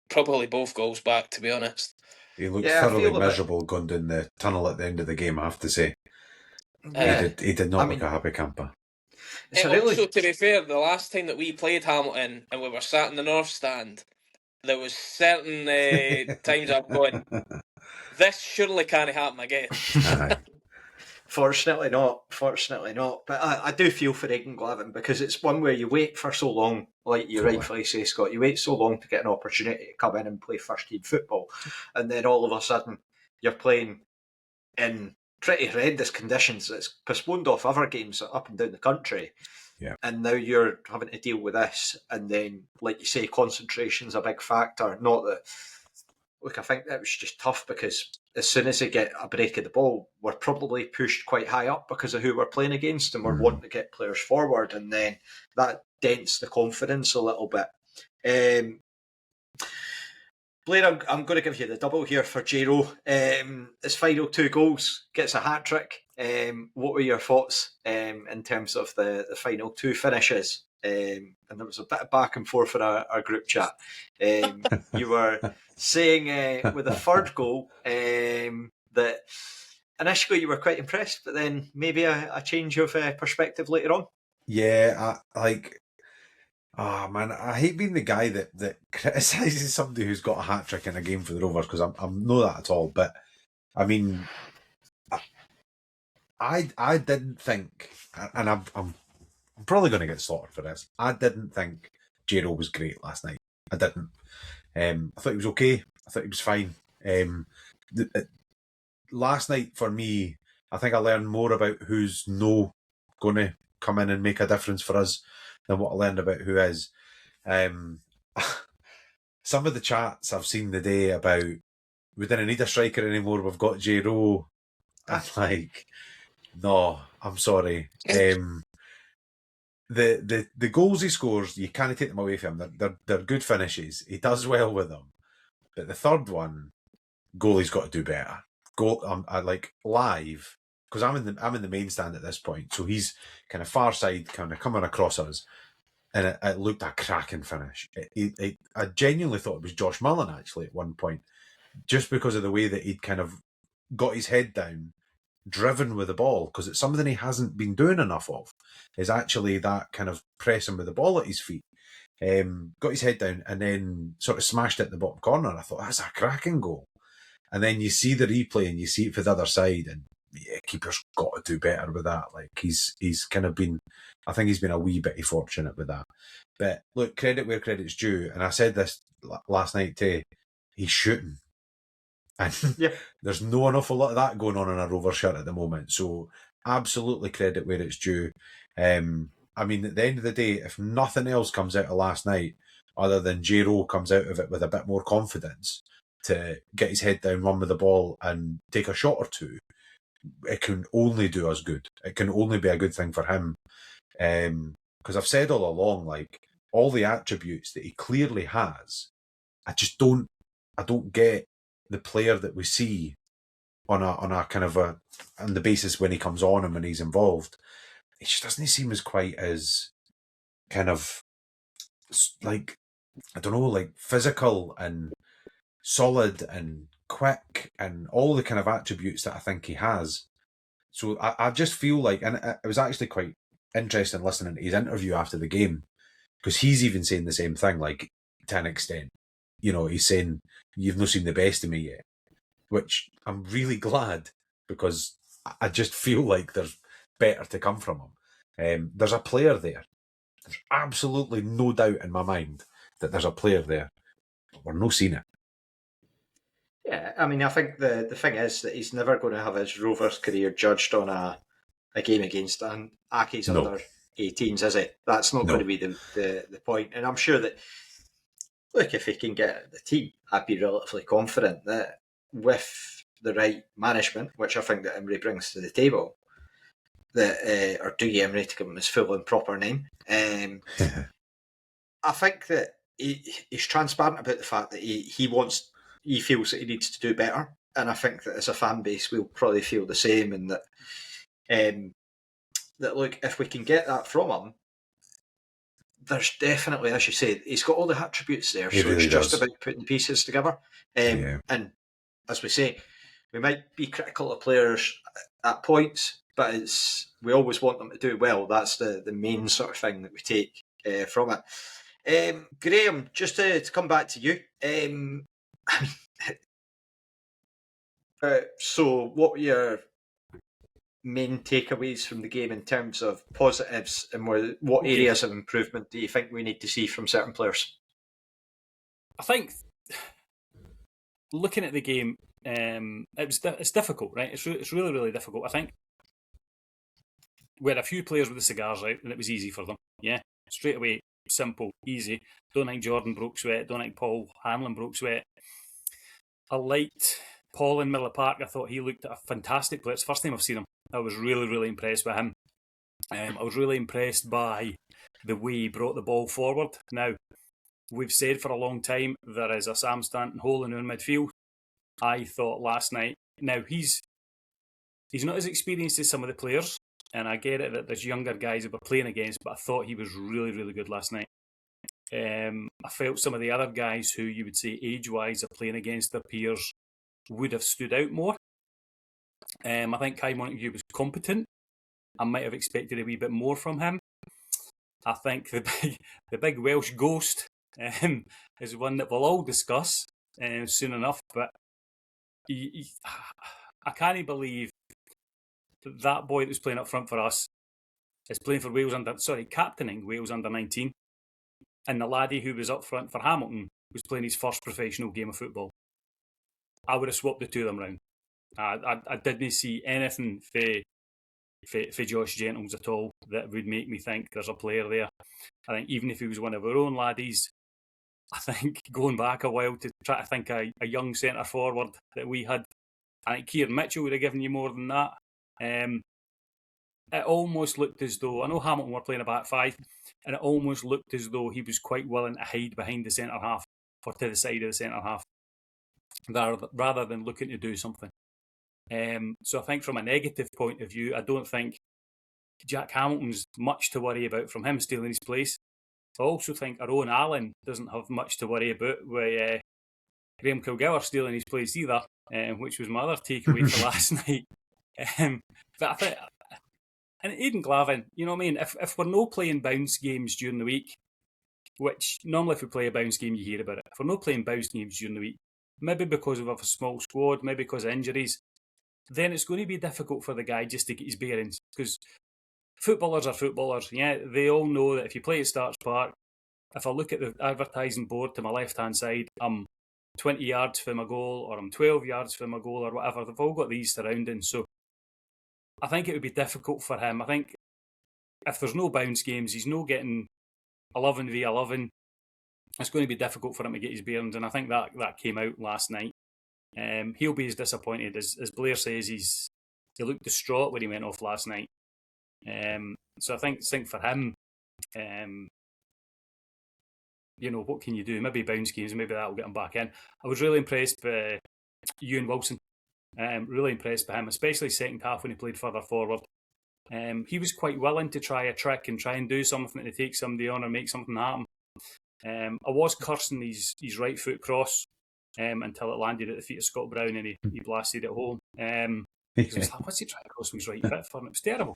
probably both goals back, to be honest. He looked thoroughly miserable going down the tunnel at the end of the game, I have to say. He did not look a happy camper. Also, to be fair, the last time that we played Hamilton and we were sat in the North Stand, there was certain times I'm going, this surely can't happen again. Fortunately not. But I do feel for Aidan Glavin, because it's one where you wait for so long, like you rightfully say, Scott, you wait so long to get an opportunity to come in and play first team football, and then all of a sudden you're playing in pretty horrendous conditions. It's postponed off other games up and down the country. Yeah. And now you're having to deal with this, and then, like you say, concentration's a big factor. Not that. Look, I think that was just tough because as soon as they get a break of the ball, we're probably pushed quite high up because of who we're playing against, and we're wanting to get players forward, and then that dents the confidence a little bit. Blair, I'm going to give you the double here for J-Ro. His final 2 goals, gets a hat-trick. What were your thoughts in terms of the final 2 finishes? And there was a bit of back and forth in our group chat. You were saying with the third goal that initially you were quite impressed, but then maybe a change of perspective later on. Yeah, man, I hate being the guy that criticises somebody who's got a hat trick in a game for the Rovers, because I'm not that at all. But I mean, I didn't think, and I'm probably going to get slaughtered for this. I didn't think J-Ro was great last night. I didn't. I thought he was okay. I thought he was fine. Last night for me, I think I learned more about who's going to come in and make a difference for us than what I learned about who is. Some of the chats I've seen today about we didn't need a striker anymore, we've got J-Ro. I'm like, no, I'm sorry. The goals he scores, you can't take them away from him. They're good finishes. He does well with them. But the third one, goalie's got to do better. I like live, because I'm in the main stand at this point, so he's kind of far side, kind of coming across us, and it looked a cracking finish. I genuinely thought it was Josh Mullen actually at one point, just because of the way that he'd kind of got his head down, driven with the ball, because it's something he hasn't been doing enough of, is actually that kind of pressing with the ball at his feet. Got his head down and then sort of smashed it at the bottom corner. I thought, that's a cracking goal. And then you see the replay and you see it for the other side, and yeah, keeper's got to do better with that. Like he's kind of been, I think he's been a wee bit fortunate with that. But look, credit where credit's due. And I said this last night too, he's shooting. And there's not an awful lot of that going on in a Rover shirt at the moment. So absolutely credit where it's due. I mean, at the end of the day, if nothing else comes out of last night, other than J-Ro comes out of it with a bit more confidence to get his head down, run with the ball and take a shot or two, it can only do us good. It can only be a good thing for him. Because I've said all along, like, all the attributes that he clearly has, I don't get the player that we see on a kind of on the basis when he comes on and when he's involved. It just doesn't seem as quite as kind of like, I don't know, like physical and solid and quick and all the kind of attributes that I think he has. So I just feel like, and it was actually quite interesting listening to his interview after the game, because he's even saying the same thing, like, to an extent. You know, he's saying, you've not seen the best of me yet, which I'm really glad, because I just feel like there's better to come from him. There's a player there. There's absolutely no doubt in my mind that there's a player there. But we're not seeing it. Yeah, I mean, I think the thing is that he's never going to have his Rovers career judged on a game against an Accies under 18s, is it? That's not going to be the point. And I'm sure that, look, if he can get the team, I'd be relatively confident that with the right management, which I think that Emery brings to the table, that or Dougie Emery, to give him his full and proper name, I think that he's transparent about the fact that he feels that he needs to do better, and I think that as a fan base we'll probably feel the same, and that that look, if we can get that from him, there's definitely, as you say, he's got all the attributes there, so really it's just about putting the pieces together. And as we say, we might be critical of players at points, but we always want them to do well. That's the main sort of thing that we take from it. Graeme, just to come back to you. So what were your main takeaways from the game in terms of positives, and what areas of improvement do you think we need to see from certain players? I think looking at the game, it's difficult, right? It's really, really difficult. I think we had a few players with the cigars out, and it was easy for them. Yeah, straight away, simple, easy. Don't think Jordan broke sweat. Don't think Paul Hanlon broke sweat. I liked Paul in Miller Park. I thought he looked a fantastic player. It's the first time I've seen him. I was really, really impressed with him. I was really impressed by the way he brought the ball forward. Now, we've said for a long time there is a Sam Stanton hole in our midfield. I thought last night, now he's not as experienced as some of the players, and I get it that there's younger guys that we're playing against, but I thought he was really, really good last night. I felt some of the other guys who you would say age-wise are playing against their peers would have stood out more. I think Kai Montague was competent. I might have expected a wee bit more from him. I think the big Welsh ghost is one that we'll all discuss soon enough, but I can't believe that boy that was playing up front for us is playing for Wales captaining Wales under 19, and the laddie who was up front for Hamilton was playing his first professional game of football. I would have swapped the two of them round. I didn't see anything for Josh Gentles at all that would make me think there's a player there. I think even if he was one of our own laddies, I think going back a while to try to think a young centre forward that we had, I think Kieran Mitchell would have given you more than that. It almost looked as though, I know Hamilton were playing a back five, and it almost looked as though he was quite willing to hide behind the centre half or to the side of the centre half rather than looking to do something. So I think from a negative point of view, I don't think Jack Hamilton's much to worry about from him stealing his place. I also think our own Allen doesn't have much to worry about with Graeme Kilgour stealing his place either, which was my other takeaway for last night. But I think, and Aidan Glavin, you know what I mean? If we're not playing bounce games during the week, which normally if we play a bounce game you hear about it, if we're not playing bounce games during the week, maybe because we have a small squad, maybe because of injuries, then it's going to be difficult for the guy just to get his bearings, because footballers are footballers. Yeah, they all know that if you play at Starks Park, if I look at the advertising board to my left-hand side, I'm 20 yards from my goal, or I'm 12 yards from my goal, or whatever. They've all got these surroundings. So I think it would be difficult for him. I think if there's no bounce games, he's not getting 11 v 11. It's going to be difficult for him to get his bearings, and I think that came out last night. He'll be as disappointed as Blair says. He looked distraught when he went off last night. So I think for him, you know, what can you do? Maybe bounce games, maybe that'll get him back in. I was really impressed by Ewan Wilson. Really impressed by him, especially second half when he played further forward. He was quite willing to try a trick and try and do something to take somebody on or make something happen. I was cursing his right foot cross until it landed at the feet of Scott Brown and he blasted it home. Because I was like, what's he trying to cross with his right foot for? And it was terrible.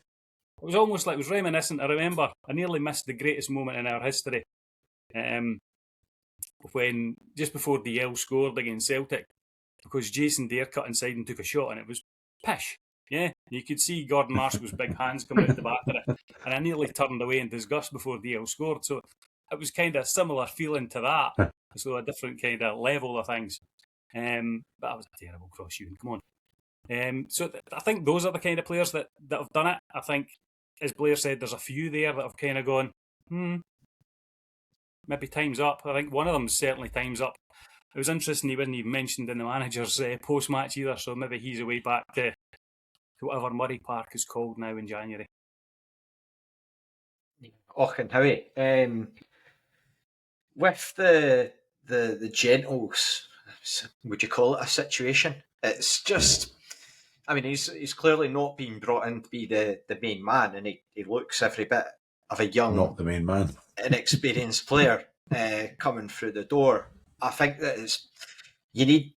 It was almost like, it was reminiscent. I remember I nearly missed the greatest moment in our history when, just before DL scored against Celtic, because Jason Dare cut inside and took a shot and it was pish. Yeah, you could see Gordon Marshall's big hands coming out the back of it, and I nearly turned away in disgust before DL scored. So it was kind of a similar feeling to that, so a different kind of level of things. But that was a terrible cross, Ewan. Come on. So I think those are the kind of players that have done it. I think, as Blair said, there's a few there that have kind of gone, maybe time's up. I think one of them's certainly time's up. It was interesting he wasn't even mentioned in the manager's post-match either, so maybe he's away back to whatever Murray Park is called now in January. Och, and Howie, with the Gentles, would you call it a situation? It's just, I mean, he's clearly not been brought in to be the main man, and he looks every bit of a young, not the main man, inexperienced player coming through the door. I think that you need,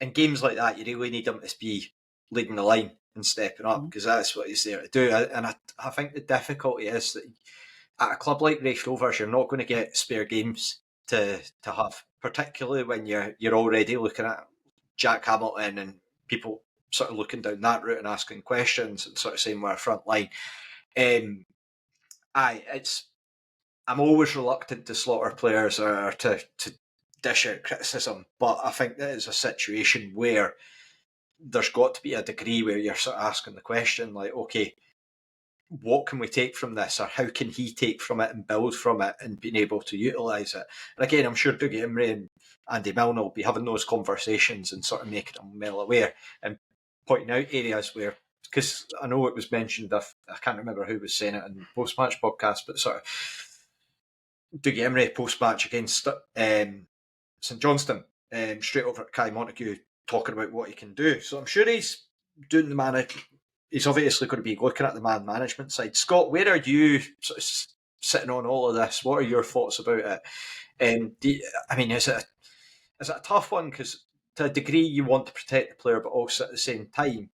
in games like that, you really need him to be leading the line and stepping up, because that's what he's there to do. And I think the difficulty is that at a club like Raith Rovers, you're not going to get spare games to have, particularly when you're already looking at Jack Hamilton and people sort of looking down that route and asking questions and sort of saying we're a front line. I'm always reluctant to slaughter players or to dish out criticism, but I think that is a situation where there's got to be a degree where you're sort of asking the question, like, okay, what can we take from this, or how can he take from it and build from it and being able to utilise it? And again, I'm sure Dougie Imrie and Andy Milner will be having those conversations and sort of making them well aware and pointing out areas where, because I know it was mentioned, I can't remember who was saying it in the post-match podcast, but sort of Dougie Imrie post-match against St Johnstone, straight over at Kai Montague, talking about what he can do. So I'm sure he's doing the he's obviously going to be looking at the man management side. Scott, where are you sort of sitting on all of this? What are your thoughts about it? Is it a tough one? Because to a degree you want to protect the player, but also at the same time,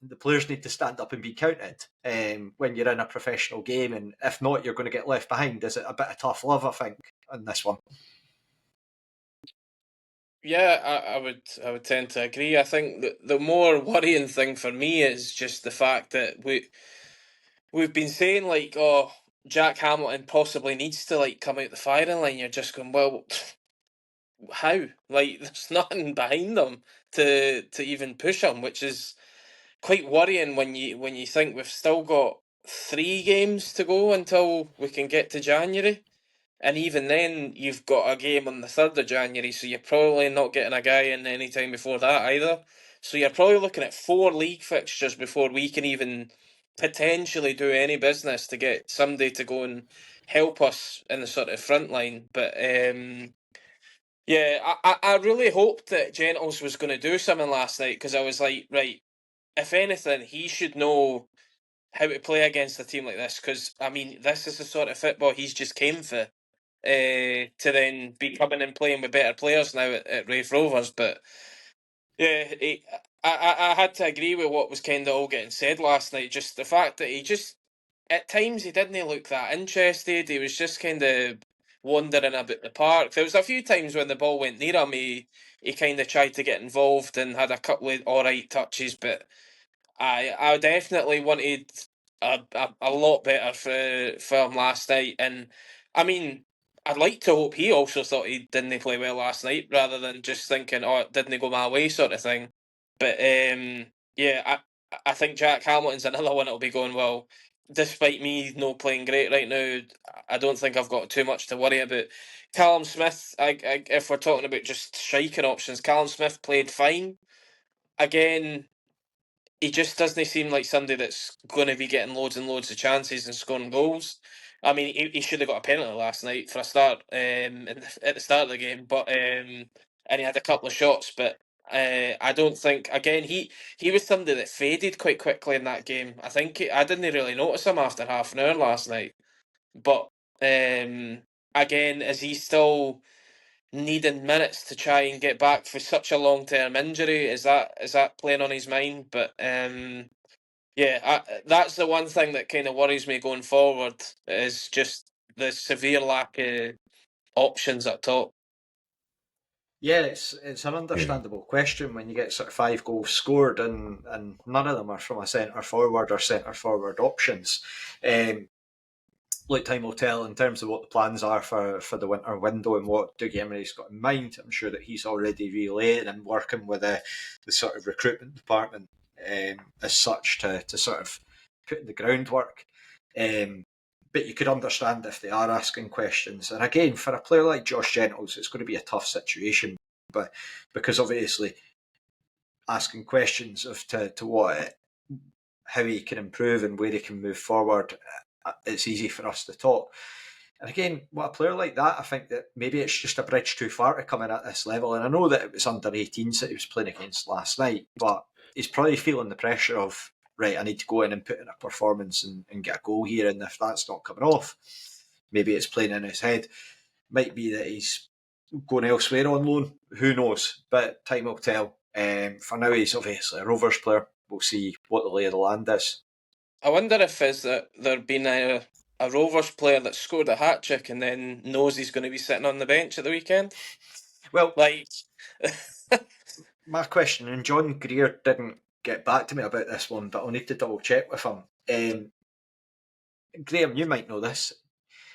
the players need to stand up and be counted when you're in a professional game, and if not, you're going to get left behind. Is it a bit of tough love, I think, on this one? Yeah, I would tend to agree. I think the more worrying thing for me is just the fact that we've been saying like, oh, Jack Hamilton possibly needs to like come out the firing line. You're just going, well, how? Like, there's nothing behind them to even push him, which is quite worrying when you think we've still got 3 games to go until we can get to January. And even then, you've got a game on the 3rd of January, so you're probably not getting a guy in any time before that either. So you're probably looking at 4 league fixtures before we can even potentially do any business to get somebody to go and help us in the sort of front line. But yeah, I really hoped that Gentles was going to do something last night, because I was like, right, if anything, he should know how to play against a team like this, because, I mean, this is the sort of football he's just came for. To then be coming and playing with better players now at Raith Rovers. But yeah, I had to agree with what was kind of all getting said last night. Just the fact that he just, at times, he didn't look that interested. He was just kind of wandering about the park. There was a few times when the ball went near him, he kind of tried to get involved and had a couple of alright touches, but I definitely wanted a lot better for him last night. And I mean, I'd like to hope he also thought he didn't play well last night, rather than just thinking, oh, it didn't go my way, sort of thing. But yeah, I think Jack Hamilton's another one that'll be going, well, despite me not playing great right now, I don't think I've got too much to worry about. Callum Smith, if we're talking about just striking options, Callum Smith played fine. Again, he just doesn't seem like somebody that's going to be getting loads and loads of chances and scoring goals. I mean, he should have got a penalty last night for a start at the start of the game, but and he had a couple of shots, but I don't think, again, he was somebody that faded quite quickly in that game. I think I didn't really notice him after half an hour last night, but again, is he still needing minutes to try and get back for such a long term injury? Is that playing on his mind? But yeah, that's the one thing that kind of worries me going forward, is just the severe lack of options up top. Yeah, it's an understandable question when you get sort of 5 goals scored and none of them are from a centre forward or centre forward options. Like, time will tell in terms of what the plans are for the winter window and what Dougie Emery's got in mind. I'm sure that he's already relaying and working with the sort of recruitment department as such to sort of put in the groundwork. But you could understand if they are asking questions. And again, for a player like Josh Gentles, it's going to be a tough situation, but because obviously asking questions of to how he can improve and where he can move forward, it's easy for us to talk. And again, with a player like that, I think that maybe it's just a bridge too far to come in at this level. And I know that it was under 18s that he was playing against last night, but he's probably feeling the pressure of, right, I need to go in and put in a performance and get a goal here. And if that's not coming off, maybe it's playing in his head. Might be that he's going elsewhere on loan. Who knows? But time will tell. For now, he's obviously a Rovers player. We'll see what the lay of the land is. I wonder if there been a Rovers player that scored a hat-trick and then knows he's going to be sitting on the bench at the weekend. Well, like my question, and John Greer didn't get back to me about this one, but I'll need to double check with him. Graeme, you might know this.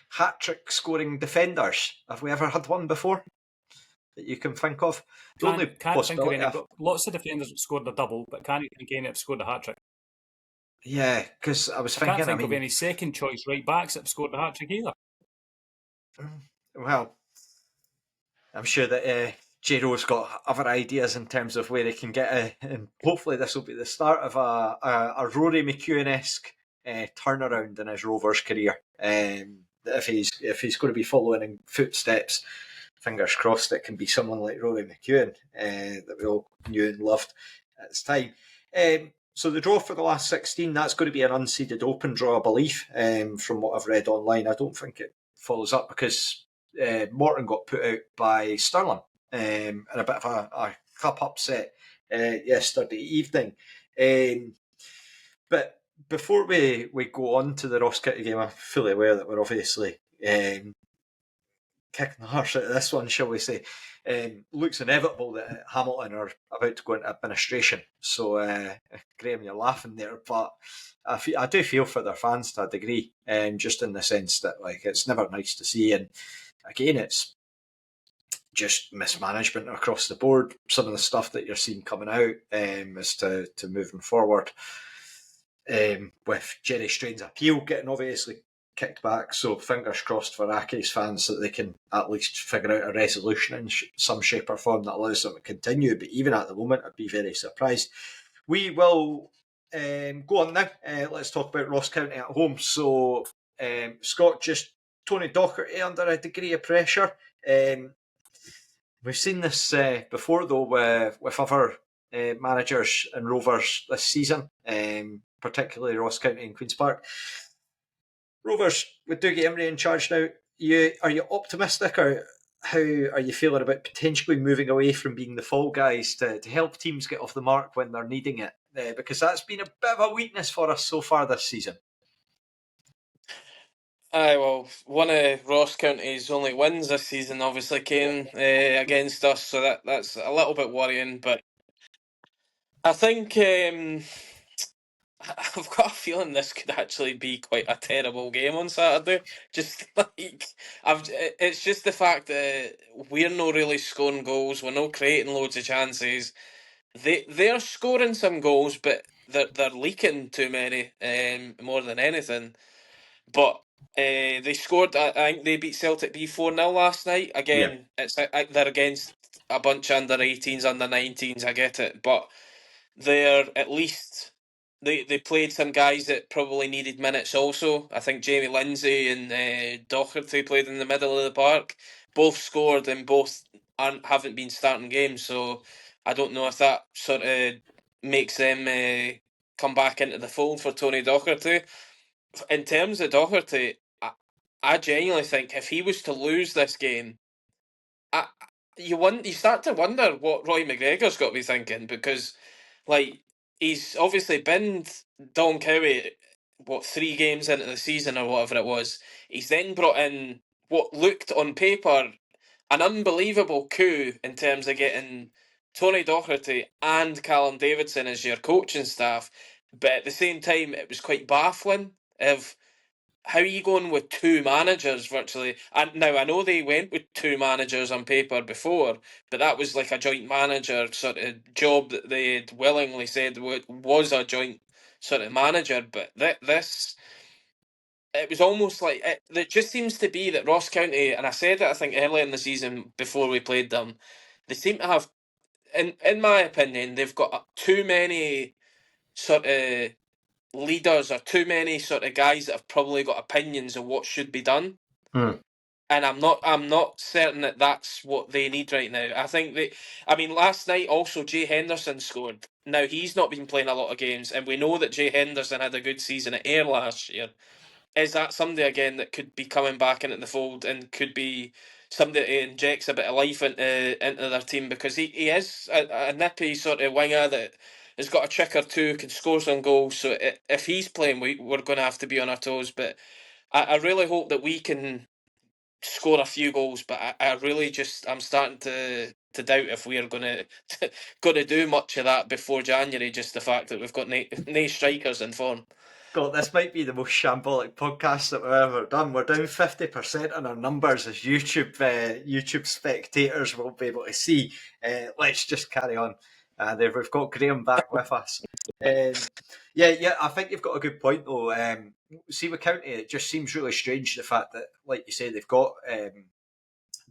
Hat-trick scoring defenders. Have we ever had one before that you can think of? Can't think of any. I've got lots of defenders that scored a double, but can't think of any that scored a hat-trick. Yeah, because I was I thinking, can't think I of mean, any second choice right backs that have scored the hat trick either. well, I'm sure that J-Ro's got other ideas in terms of where he can get a, and hopefully this will be the start of a Rory McEwen-esque turnaround in his Rovers career. If he's going to be following in footsteps, fingers crossed it can be someone like Rory McEwen that we all knew and loved at this time. So the draw for the last 16, that's going to be an unseeded open draw, I believe, from what I've read online. I don't think it follows up because Morton got put out by Stirling in a bit of a cup upset yesterday evening. But before we go on to the Ross County game, I'm fully aware that we're obviously kicking the horse out of this one, shall we say. Looks inevitable that Hamilton are about to go into administration. So, Graeme, you're laughing there, but I do feel for their fans to a degree, just in the sense that it's never nice to see, and again, it's just mismanagement across the board. Some of the stuff that you're seeing coming out as to moving forward, with Jerry Strain's appeal getting obviously kicked back. So fingers crossed for Accies fans that they can at least figure out a resolution in some shape or form that allows them to continue. But even at the moment, I'd be very surprised. We will go on now. Let's talk about Ross County at home. So Scott, just Tony Docherty under a degree of pressure. We've seen this before, though, with other managers and Rovers this season, particularly Ross County and Queen's Park. Rovers, with Dougie Imrie in charge now, are you optimistic, or how are you feeling about potentially moving away from being the fall guys to help teams get off the mark when they're needing it? Because that's been a bit of a weakness for us so far this season. Aye, well, one of Ross County's only wins this season obviously came against us, so that's a little bit worrying. But I think I've got a feeling this could actually be quite a terrible game on Saturday. Just it's just the fact that we're not really scoring goals, we're not creating loads of chances. They're scoring some goals, but they're leaking too many, more than anything. But they scored. I think they beat Celtic B 4-0 last night. Again, it's they're against a bunch of under 18s, under 19s. I get it, but they're at least they played some guys that probably needed minutes. Also, I think Jamie Lindsay and Docherty played in the middle of the park. Both scored and both haven't been starting games. So I don't know if that sort of makes them come back into the fold for Tony Docherty. In terms of Doherty, I genuinely think if he was to lose this game, you start to wonder what Roy McGregor's got to be thinking, because he's obviously been Don Cowie 3 games into the season or whatever it was. He's then brought in what looked on paper an unbelievable coup in terms of getting Tony Doherty and Callum Davidson as your coaching staff, but at the same time it was quite baffling of how are you going with 2 managers virtually? And now I know they went with 2 managers on paper before, but that was like a joint manager sort of job that they had willingly said was a joint sort of manager. But this, it was almost like it just seems to be that Ross County, and I said it I think earlier in the season before we played them, they seem to have, in my opinion, they've got too many sort of leaders or too many sort of guys that have probably got opinions of what should be done. And I'm not certain that that's what they need right now. I think last night also Jay Henderson scored. Now he's not been playing a lot of games, and we know that Jay Henderson had a good season at Ayr last year. Is that somebody again that could be coming back into the fold and could be somebody that injects a bit of life into their team, because he is a nippy sort of winger that has got a trick or two, can score some goals. So if he's playing, we're going to have to be on our toes. But I really hope that we can score a few goals. But I really I'm starting to doubt if we are going to do much of that before January. Just the fact that we've got no strikers in form. God, this might be the most shambolic podcast that we've ever done. We're down 50% on our numbers, as YouTube spectators will be able to see. Let's just carry on. We've got Graeme back with us. Yeah, I think you've got a good point though. See with County, it just seems really strange the fact that, like you say, they've got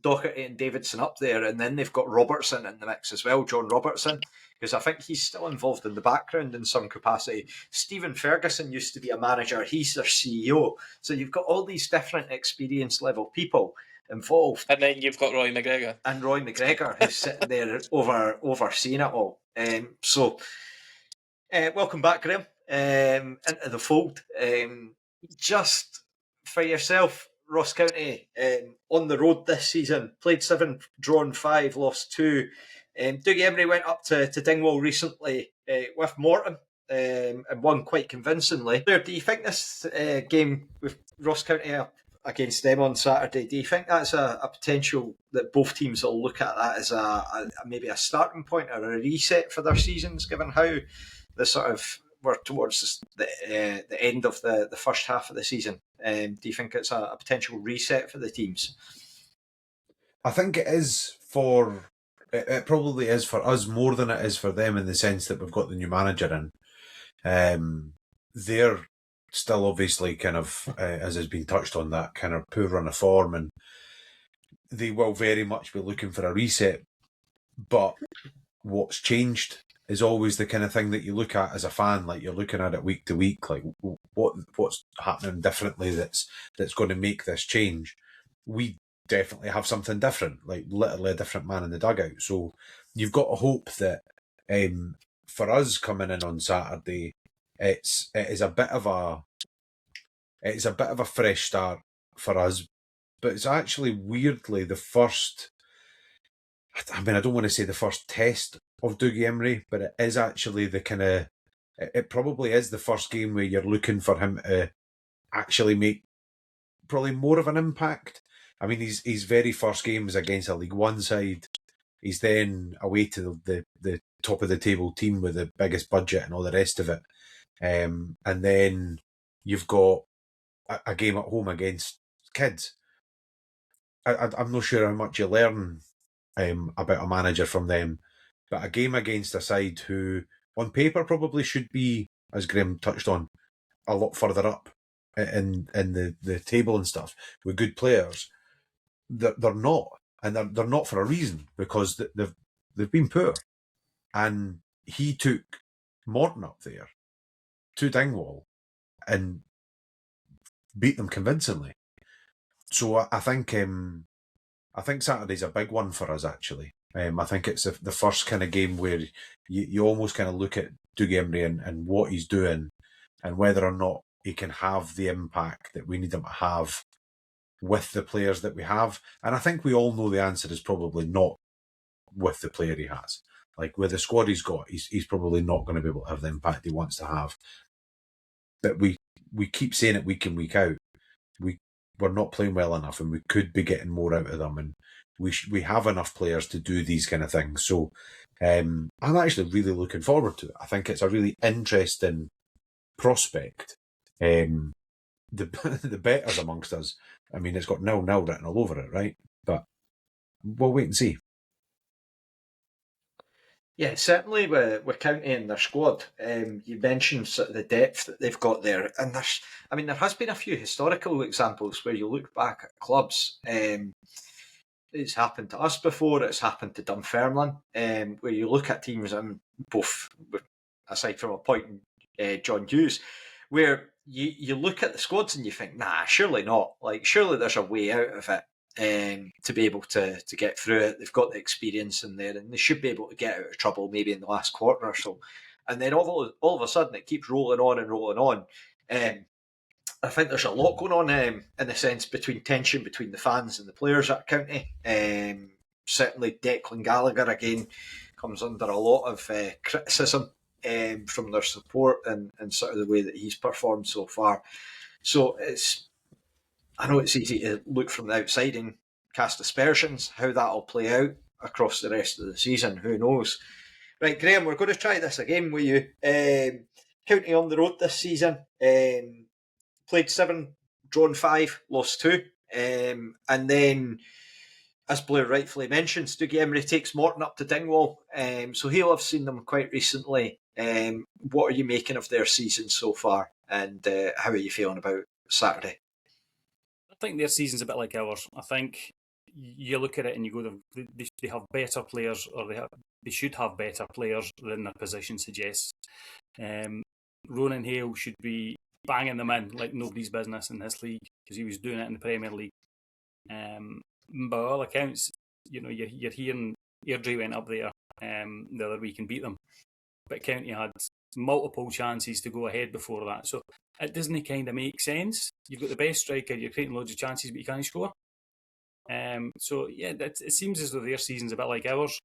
Doherty and Davidson up there, and then they've got Robertson in the mix as well, John Robertson, because I think he's still involved in the background in some capacity. Stephen Ferguson used to be a manager, he's their CEO. So you've got all these different experience level people involved. And then you've got Roy McGregor. And Roy McGregor, who's sitting there overseeing it all. Welcome back, Graeme, into the fold. Just for yourself, Ross County on the road this season, played 7, drawn 5, lost 2. Dougie Emery went up to Dingwall recently with Morton and won quite convincingly. Blair, do you think this game with Ross County against them on Saturday, do you think that's a potential that both teams will look at that as maybe a starting point or a reset for their seasons, given how the sort of we're towards the end of the first half of the season? Do you think it's a potential reset for the teams? I think it is for... It probably is for us more than it is for them, in the sense that we've got the new manager in. They're still obviously kind of, as has been touched on, that kind of poor run of form, and they will very much be looking for a reset. But what's changed is always the kind of thing that you look at as a fan, like you're looking at it week to week, like what's happening differently that's going to make this change. We definitely have something different, like literally a different man in the dugout. So you've got to hope that for us coming in on Saturday, it is a bit of a fresh start for us, but it's actually weirdly the first. I mean, I don't want to say the first test of Dougie Emery, but it is actually the kind of. It probably is the first game where you're looking for him to actually make probably more of an impact. I mean, his very first game was against a League One side. He's then away to the top of the table team with the biggest budget and all the rest of it. And then you've got a game at home against kids. I'm not sure how much you learn about a manager from them, but a game against a side who, on paper, probably should be, as Graeme touched on, a lot further up in the table and stuff, with good players. They're not, and they're not for a reason, because they've been poor. And he took Morton up there to Dingwall and beat them convincingly. So I think Saturday's a big one for us, actually. I think it's the first kind of game where you almost kind of look at Dougie Emery and what he's doing, and whether or not he can have the impact that we need him to have with the players that we have. And I think we all know the answer is probably not with the player he has. Like, with the squad he's got, he's probably not going to be able to have the impact he wants to have. But we keep saying it week in, week out. We're not playing well enough, and we could be getting more out of them, and we have enough players to do these kind of things. So I'm actually really looking forward to it. I think it's a really interesting prospect. The betters amongst us, I mean, it's got 0-0 written all over it, right? But we'll wait and see. Yeah, certainly with County and their squad. You mentioned sort of the depth that they've got there, and there has been a few historical examples where you look back at clubs. It's happened to us before. It's happened to Dunfermline, where you look at teams, both aside from a point John Hughes, where you look at the squads and you think, nah, surely not. Like, surely there's a way out of it. To be able to get through it. They've got the experience in there, and they should be able to get out of trouble maybe in the last quarter or so. And then all of a sudden it keeps rolling on and rolling on. I think there's a lot going on in the sense between tension between the fans and the players at County. Certainly Declan Gallagher again comes under a lot of criticism from their support and sort of the way that he's performed so far. So I know it's easy to look from the outside and cast aspersions. How that'll play out across the rest of the season, who knows? Right, Graeme, we're going to try this again with you. County on the road this season. Played 7, drawn 5, lost 2. And then as Blair rightfully mentions, Dougie Emery takes Morton up to Dingwall, so he'll have seen them quite recently. What are you making of their season so far, and how are you feeling about Saturday? I think their season's a bit like ours. I think you look at it and you go, they have better players, or they should have better players than their position suggests. Ronan Hale should be banging them in like nobody's business in this league, because he was doing it in the Premier League. By all accounts, you're hearing Airdrie went up there the other week and beat them, but County had multiple chances to go ahead before that. So it doesn't kind of make sense. You've got the best striker, you're creating loads of chances, but you can't score. So yeah, it seems as though their season's a bit like ours.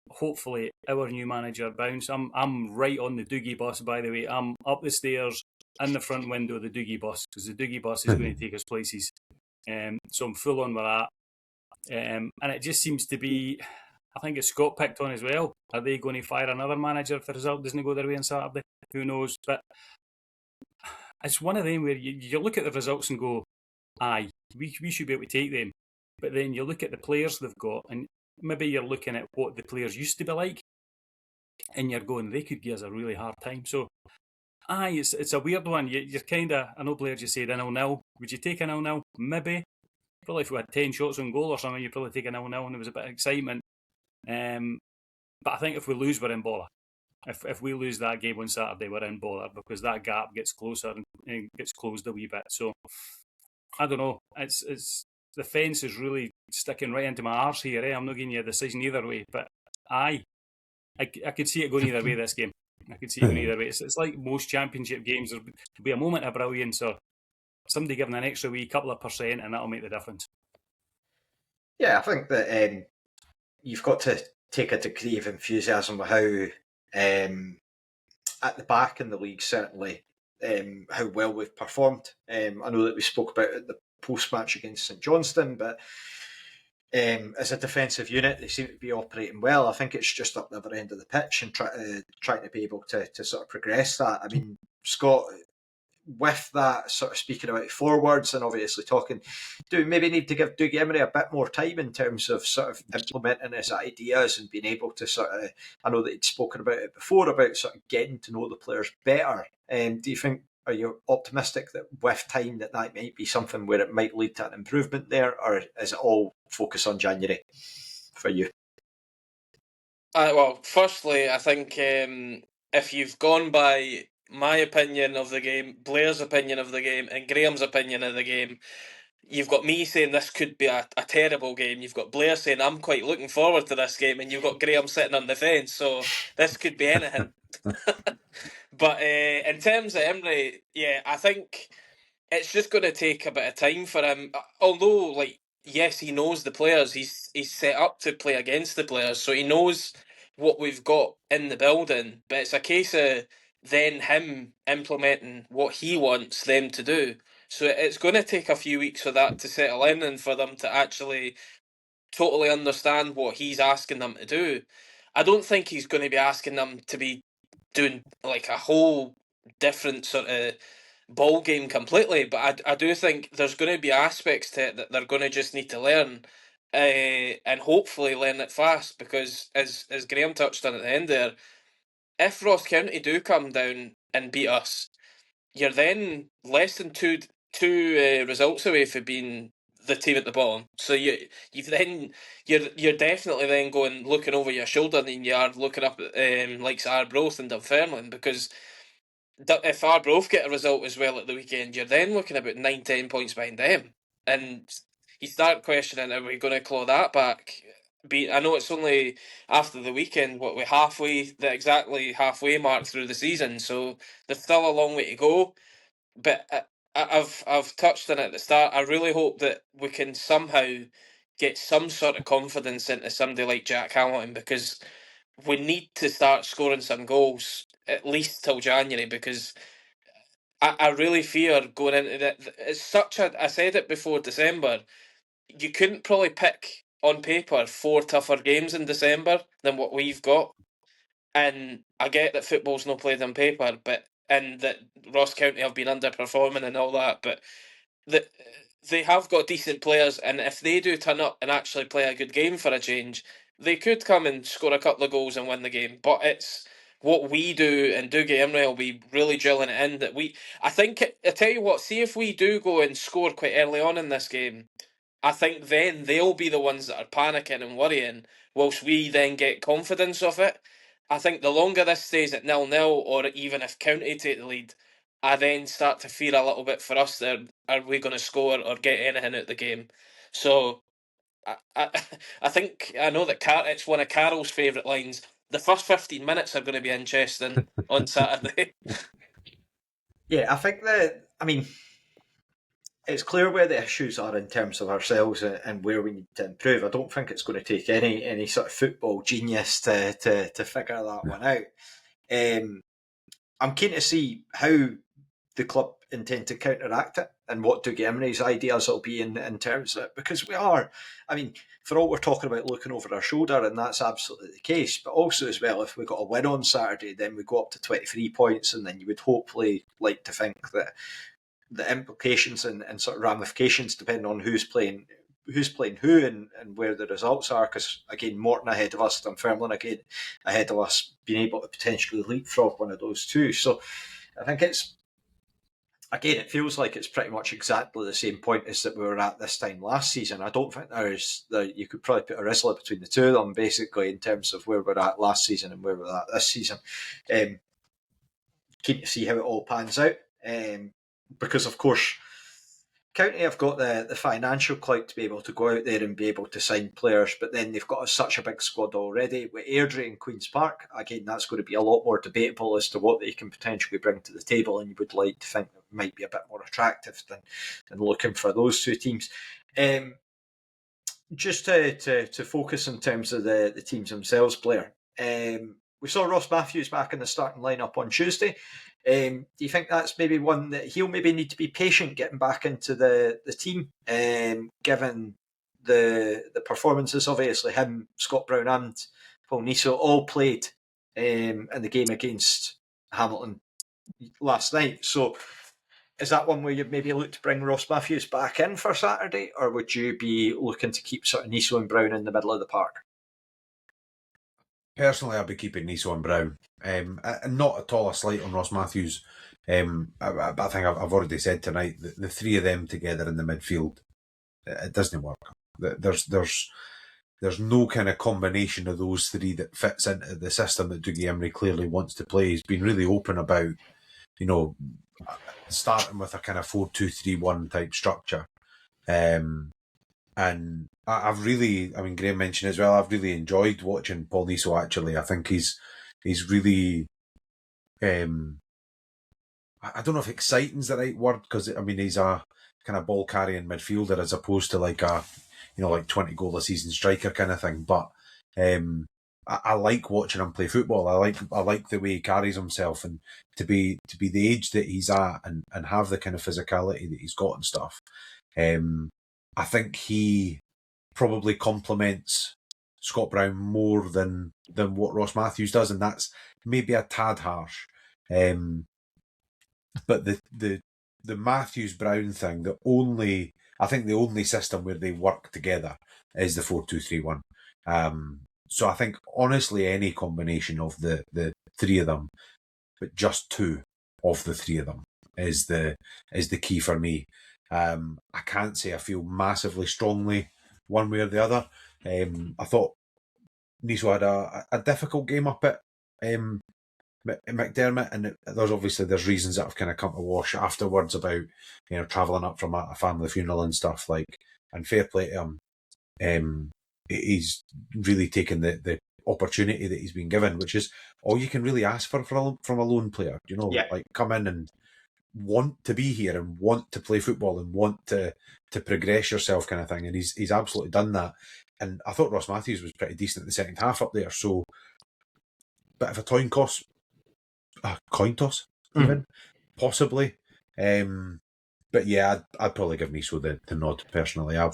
Hopefully our new manager bounce. I'm right on the Dougie bus, by the way. I'm up the stairs in the front window of the Dougie bus, because the Dougie bus is going to take us places. So I'm full on with that. And it just seems to be, I think it's Scott picked on as well. Are they going to fire another manager if the result doesn't go their way on Saturday? Who knows? But it's one of them where you look at the results and go, aye, we should be able to take them. But then you look at the players they've got, and maybe you're looking at what the players used to be like, and you're going, they could give us a really hard time. So, aye, it's a weird one. You're kind of, I know Blair just said a 0-0. Would you take a 0-0? Maybe. Probably if we had 10 shots on goal or something, you'd probably take a 0-0 and there was a bit of excitement. But I think if we lose, we're in bother. If we lose that game on Saturday, we're in bother, because that gap gets closer and gets closed a wee bit. So, I don't know. It's the fence is really sticking right into my arse here. I'm not giving you a decision either way, but I could see it going either way this game. I could see it going either way. It's like most championship games. There'll be a moment of brilliance, or somebody giving an extra wee couple of percent, and that'll make the difference. Yeah, I think that you've got to take a degree of enthusiasm with how at the back in the league, certainly, how well we've performed. I know that we spoke about it at the post-match against St Johnstone, but as a defensive unit, they seem to be operating well. I think it's just up the other end of the pitch and trying to be able to sort of progress that. I mean, Scott, with that sort of speaking about forwards and obviously talking, do we maybe need to give Dougie Emery a bit more time in terms of sort of implementing his ideas and being able to sort of, I know that he'd spoken about it before, about sort of getting to know the players better. Do you think, are you optimistic that with time that might be something where it might lead to an improvement there, or is it all focus on January for you? Well, firstly, I think if you've gone by my opinion of the game, Blair's opinion of the game, and Graeme's opinion of the game, you've got me saying this could be a terrible game. You've got Blair saying I'm quite looking forward to this game, and you've got Graeme sitting on the fence. So this could be anything. But in terms of Emery, yeah, I think it's just going to take a bit of time for him. Although, like, yes, he knows the players. He's set up to play against the players, so he knows what we've got in the building. But it's a case of then him implementing what he wants them to do. So it's going to take a few weeks for that to settle in and for them to actually totally understand what he's asking them to do. I don't think he's going to be asking them to be doing like a whole different sort of ball game completely, but I do think there's going to be aspects to it that they're going to just need to learn, and hopefully learn it fast, because as Graeme touched on at the end there, if Ross County do come down and beat us, you're then less than two results away from being the team at the bottom. So you're definitely then going looking over your shoulder than you are looking up at like Arbroath and Dunfermline, because if Arbroath get a result as well at the weekend, you're then looking about 9-10 points behind them, and you start questioning, are we going to claw that back? I know it's only after the weekend, we're exactly halfway mark through the season, so there's still a long way to go. But I've touched on it at the start. I really hope that we can somehow get some sort of confidence into somebody like Jack Hamilton, because we need to start scoring some goals at least till January, because I really fear going into that. It's such a. I said it before December. You couldn't probably pick on paper 4 tougher games in December than what we've got. And I get that football's not played on paper, and that Ross County have been underperforming and all that, but they have got decent players, and if they do turn up and actually play a good game for a change, they could come and score a couple of goals and win the game. But it's what we do, and Dougie Imrie will be really drilling it in that I think, I tell you what, see if we do go and score quite early on in this game, I think then they'll be the ones that are panicking and worrying, whilst we then get confidence of it. I think the longer this stays at 0-0, or even if County take the lead, I then start to fear a little bit for us that are we going to score or get anything out of the game. So I, I think I know that it's one of Carol's favourite lines. The first 15 minutes are going to be interesting on Saturday. Yeah, I think that, I mean, it's clear where the issues are in terms of ourselves and where we need to improve. I don't think it's going to take any sort of football genius to figure that one out. I'm keen to see how the club intend to counteract it and what Dougie Imrie's ideas will be in terms of it. Because we are, I mean, for all we're talking about looking over our shoulder, and that's absolutely the case, but also as well, if we got a win on Saturday, then we go up to 23 points, and then you would hopefully like to think that the implications and sort of ramifications, depending on who's playing who and where the results are, because again, Morton ahead of us, Dunfermline again ahead of us, being able to potentially leapfrog one of those two. So I think it feels like it's pretty much exactly the same point as that we were at this time last season. I don't think you could probably put a Rizla between the two of them, basically, in terms of where we're at last season and where we're at this season. Keen to see how it all pans out. Because, of course, County have got the financial clout to be able to go out there and be able to sign players, but then they've got such a big squad already. With Airdrie and Queen's Park, again, that's going to be a lot more debatable as to what they can potentially bring to the table, and you would like to think that might be a bit more attractive than looking for those two teams. Just to focus in terms of the teams themselves, Blair. We saw Ross Matthews back in the starting lineup on Tuesday. Do you think that's maybe one that he'll maybe need to be patient getting back into the team, given the performances? Obviously, him, Scott Brown, and Paul Niso all played in the game against Hamilton last night. So, is that one where you'd maybe look to bring Ross Matthews back in for Saturday, or would you be looking to keep sort of Niso and Brown in the middle of the park? Personally, I'd be keeping Niso and Brown. Not at all a slight on Ross Matthews. I think I've already said tonight that the three of them together in the midfield, it doesn't work. There's no kind of combination of those three that fits into the system that Dougie Imrie clearly wants to play. He's been really open about, starting with a kind of 4-2-3-1 type structure. And I've really, Graeme mentioned as well, I've really enjoyed watching Paul Niso, actually. I think he's really, I don't know if exciting's the right word, because, he's a kind of ball-carrying midfielder as opposed to like a, 20-goal-a-season striker kind of thing. But I like watching him play football. I like the way he carries himself, and to be the age that he's at and have the kind of physicality that he's got and stuff. I think he probably complements Scott Brown more than what Ross Matthews does, and that's maybe a tad harsh. But the Matthews Brown thing, the only system where they work together is the 4-2-3-1. So I think honestly any combination of the three of them, but just two of the three of them is the key for me. I can't say I feel massively strongly one way or the other. I thought Niso had a difficult game up at McDermott, and there's reasons that have kind of come to wash afterwards about travelling up from a family funeral and stuff, and fair play to him. He's really taken the opportunity that he's been given, which is all you can really ask for from a lone player. Come in and want to be here and want to play football and want to progress yourself, kind of thing. And he's absolutely done that. And I thought Ross Matthews was pretty decent at the second half up there. So, bit of a coin toss, even possibly. But yeah, I'd probably give Niso the nod personally. I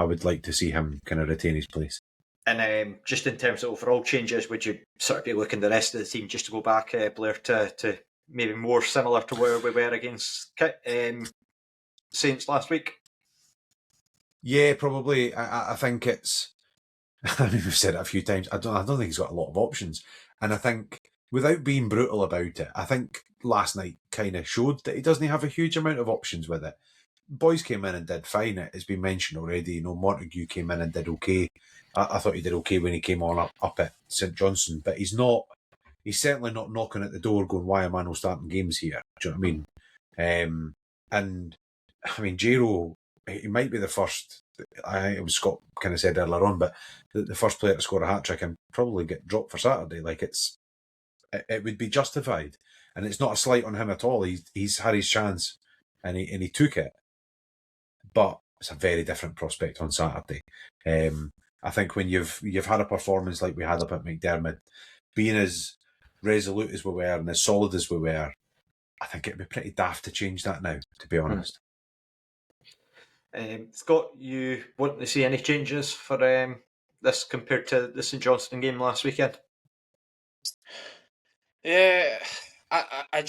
would like to see him kind of retain his place. And just in terms of overall changes, would you sort of be looking the rest of the team just to go back, Blair, to maybe more similar to where we were against Saints last week? Yeah, probably. I think it's. I mean, we've said it a few times. I don't think he's got a lot of options, and I think without being brutal about it, I think last night kind of showed that he doesn't have a huge amount of options with it. Boys came in and did fine. It's been mentioned already. You know, Montague came in and did okay. I thought he did okay when he came on up at St Johnstone, but he's not. He's certainly not knocking at the door going, "Why am I not starting games here?" Do you know what I mean? And I mean, Jero, he might be the first. I think it was Scott kind of said earlier on, but the first player to score a hat trick and probably get dropped for Saturday. Like it would be justified, and it's not a slight on him at all. He's had his chance, and he took it, but it's a very different prospect on Saturday. I think when you've had a performance like we had up at McDermott, being as resolute as we were and as solid as we were, I think it'd be pretty daft to change that now, to be honest. Scott, you want to see any changes for this compared to the St Johnstone game last weekend? Yeah, I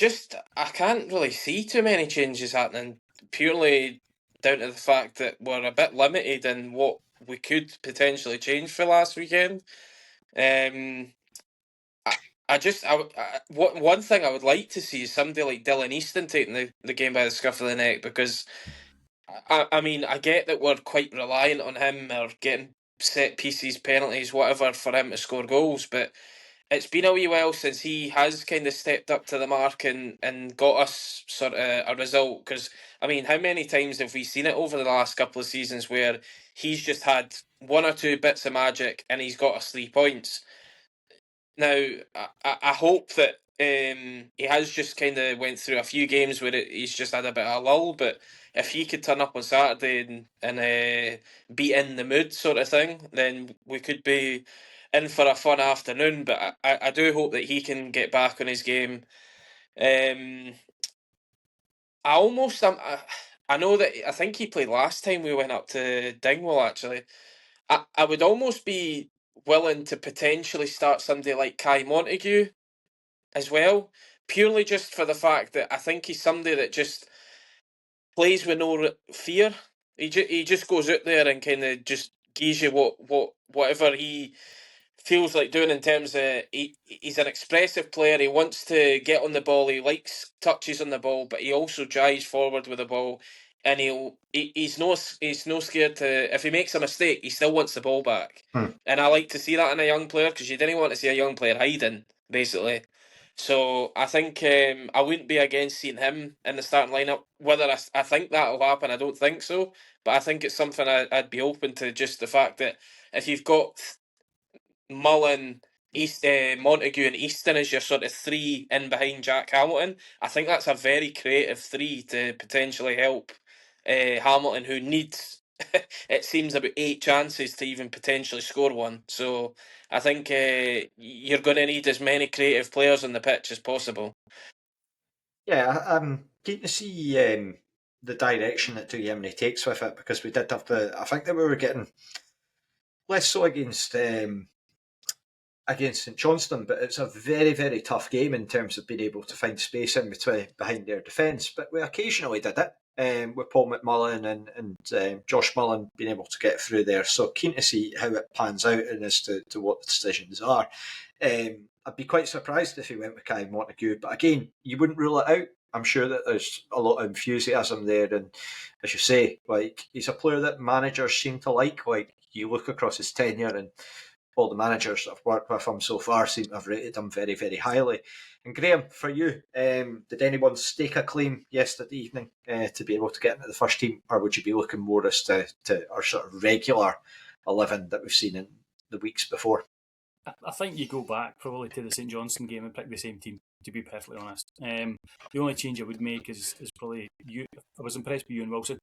can't really see too many changes happening, purely down to the fact that we're a bit limited in what we could potentially change for last weekend. One thing I would like to see is somebody like Dylan Easton taking the game by the scruff of the neck, because I mean, I get that we're quite reliant on him or getting set pieces, penalties, whatever, for him to score goals, but it's been a wee while since he has kind of stepped up to the mark and got us sort of a result. Because, I mean, how many times have we seen it over the last couple of seasons where he's just had one or two bits of magic and he's got us 3 points? Now, I hope that he has just kind of went through a few games where he's just had a bit of a lull, but if he could turn up on Saturday and be in the mood sort of thing, then we could be in for a fun afternoon. But I do hope that he can get back on his game. I almost I know that I think he played last time we went up to Dingwall. Actually, I would almost be willing to potentially start somebody like Kai Montague as well, purely just for the fact that I think he's somebody that just plays with no fear. He just goes out there and kind of just gives you whatever he feels like doing in terms of he's an expressive player. He wants to get on the ball. He likes touches on the ball, but he also drives forward with the ball. And he's no scared to, if he makes a mistake, he still wants the ball back. And I like to see that in a young player, because you didn't want to see a young player hiding, basically. So I think I wouldn't be against seeing him in the starting lineup. Whether I think that'll happen, I don't think so. But I think it's something I'd be open to, just the fact that if you've got Mullen, Montague and Easton as your sort of 3 in behind Jack Hamilton, I think that's a very creative 3 to potentially help Hamilton, who needs, it seems, about 8 chances to even potentially score one. So I think you're going to need as many creative players on the pitch as possible. Yeah, I'm keen to see the direction that Tuiemne takes with it, because we did have I think that we were getting less so against St Johnstone, but it's a very, very tough game in terms of being able to find space in between behind their defence. But we occasionally did it with Paul McMullen and Josh Mullen being able to get through there. So keen to see how it pans out and as to what the decisions are. I'd be quite surprised if he went with Kai Montague, but again, you wouldn't rule it out. I'm sure that there's a lot of enthusiasm there, and as you say, like, he's a player that managers seem to like. Like, you look across his tenure, and all the managers that have worked with him so far seem to have rated him very, very highly. And Graeme, for you, did anyone stake a claim yesterday evening to be able to get into the first team, or would you be looking more as to our sort of regular 11 that we've seen in the weeks before? I think you go back probably to the St Johnstone game and pick the same team, to be perfectly honest. The only change I would make is probably you. I was impressed with Ewan Wilson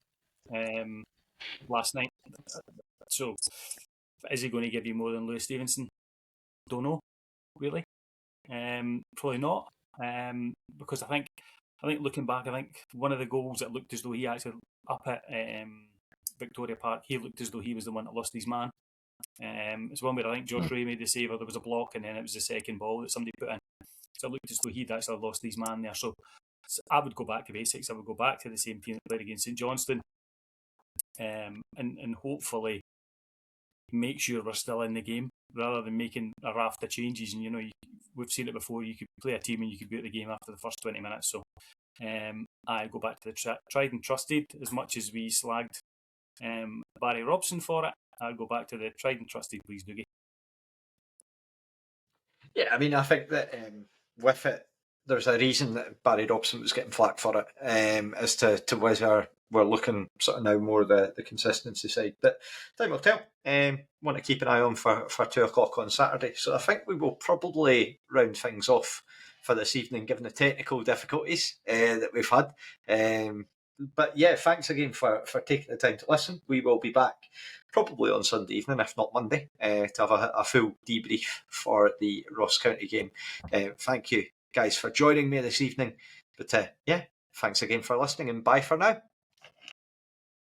last night. So is he going to give you more than Lewis Stevenson? Don't know, really. Probably not. Because I think looking back, I think one of the goals that looked as though he actually up at Victoria Park, he looked as though he was the one that lost his man. It's one where I think Josh Ray made the save, or there was a block, and then it was the second ball that somebody put in. So it looked as though he'd actually lost his man there. So I would go back to basics. I would go back to the same team that played against St Johnstone. and hopefully make sure we're still in the game rather than making a raft of changes. And we've seen it before. You could play a team and you could be out the game after the first 20 minutes. So I go back to the tried and trusted. As much as we slagged Barry Robson for it, I'll go back to the tried and trusted, please, Dougie. Yeah, I mean, I think that with it, there's a reason that Barry Robson was getting flack for it, as to whether we're looking sort of now more the consistency side. But time will tell. Want to keep an eye on for 2 o'clock on Saturday. So I think we will probably round things off for this evening, given the technical difficulties that we've had. But yeah, thanks again for taking the time to listen. We will be back probably on Sunday evening, if not Monday, to have a full debrief for the Ross County game. Thank you, guys, for joining me this evening. But yeah, thanks again for listening, and bye for now.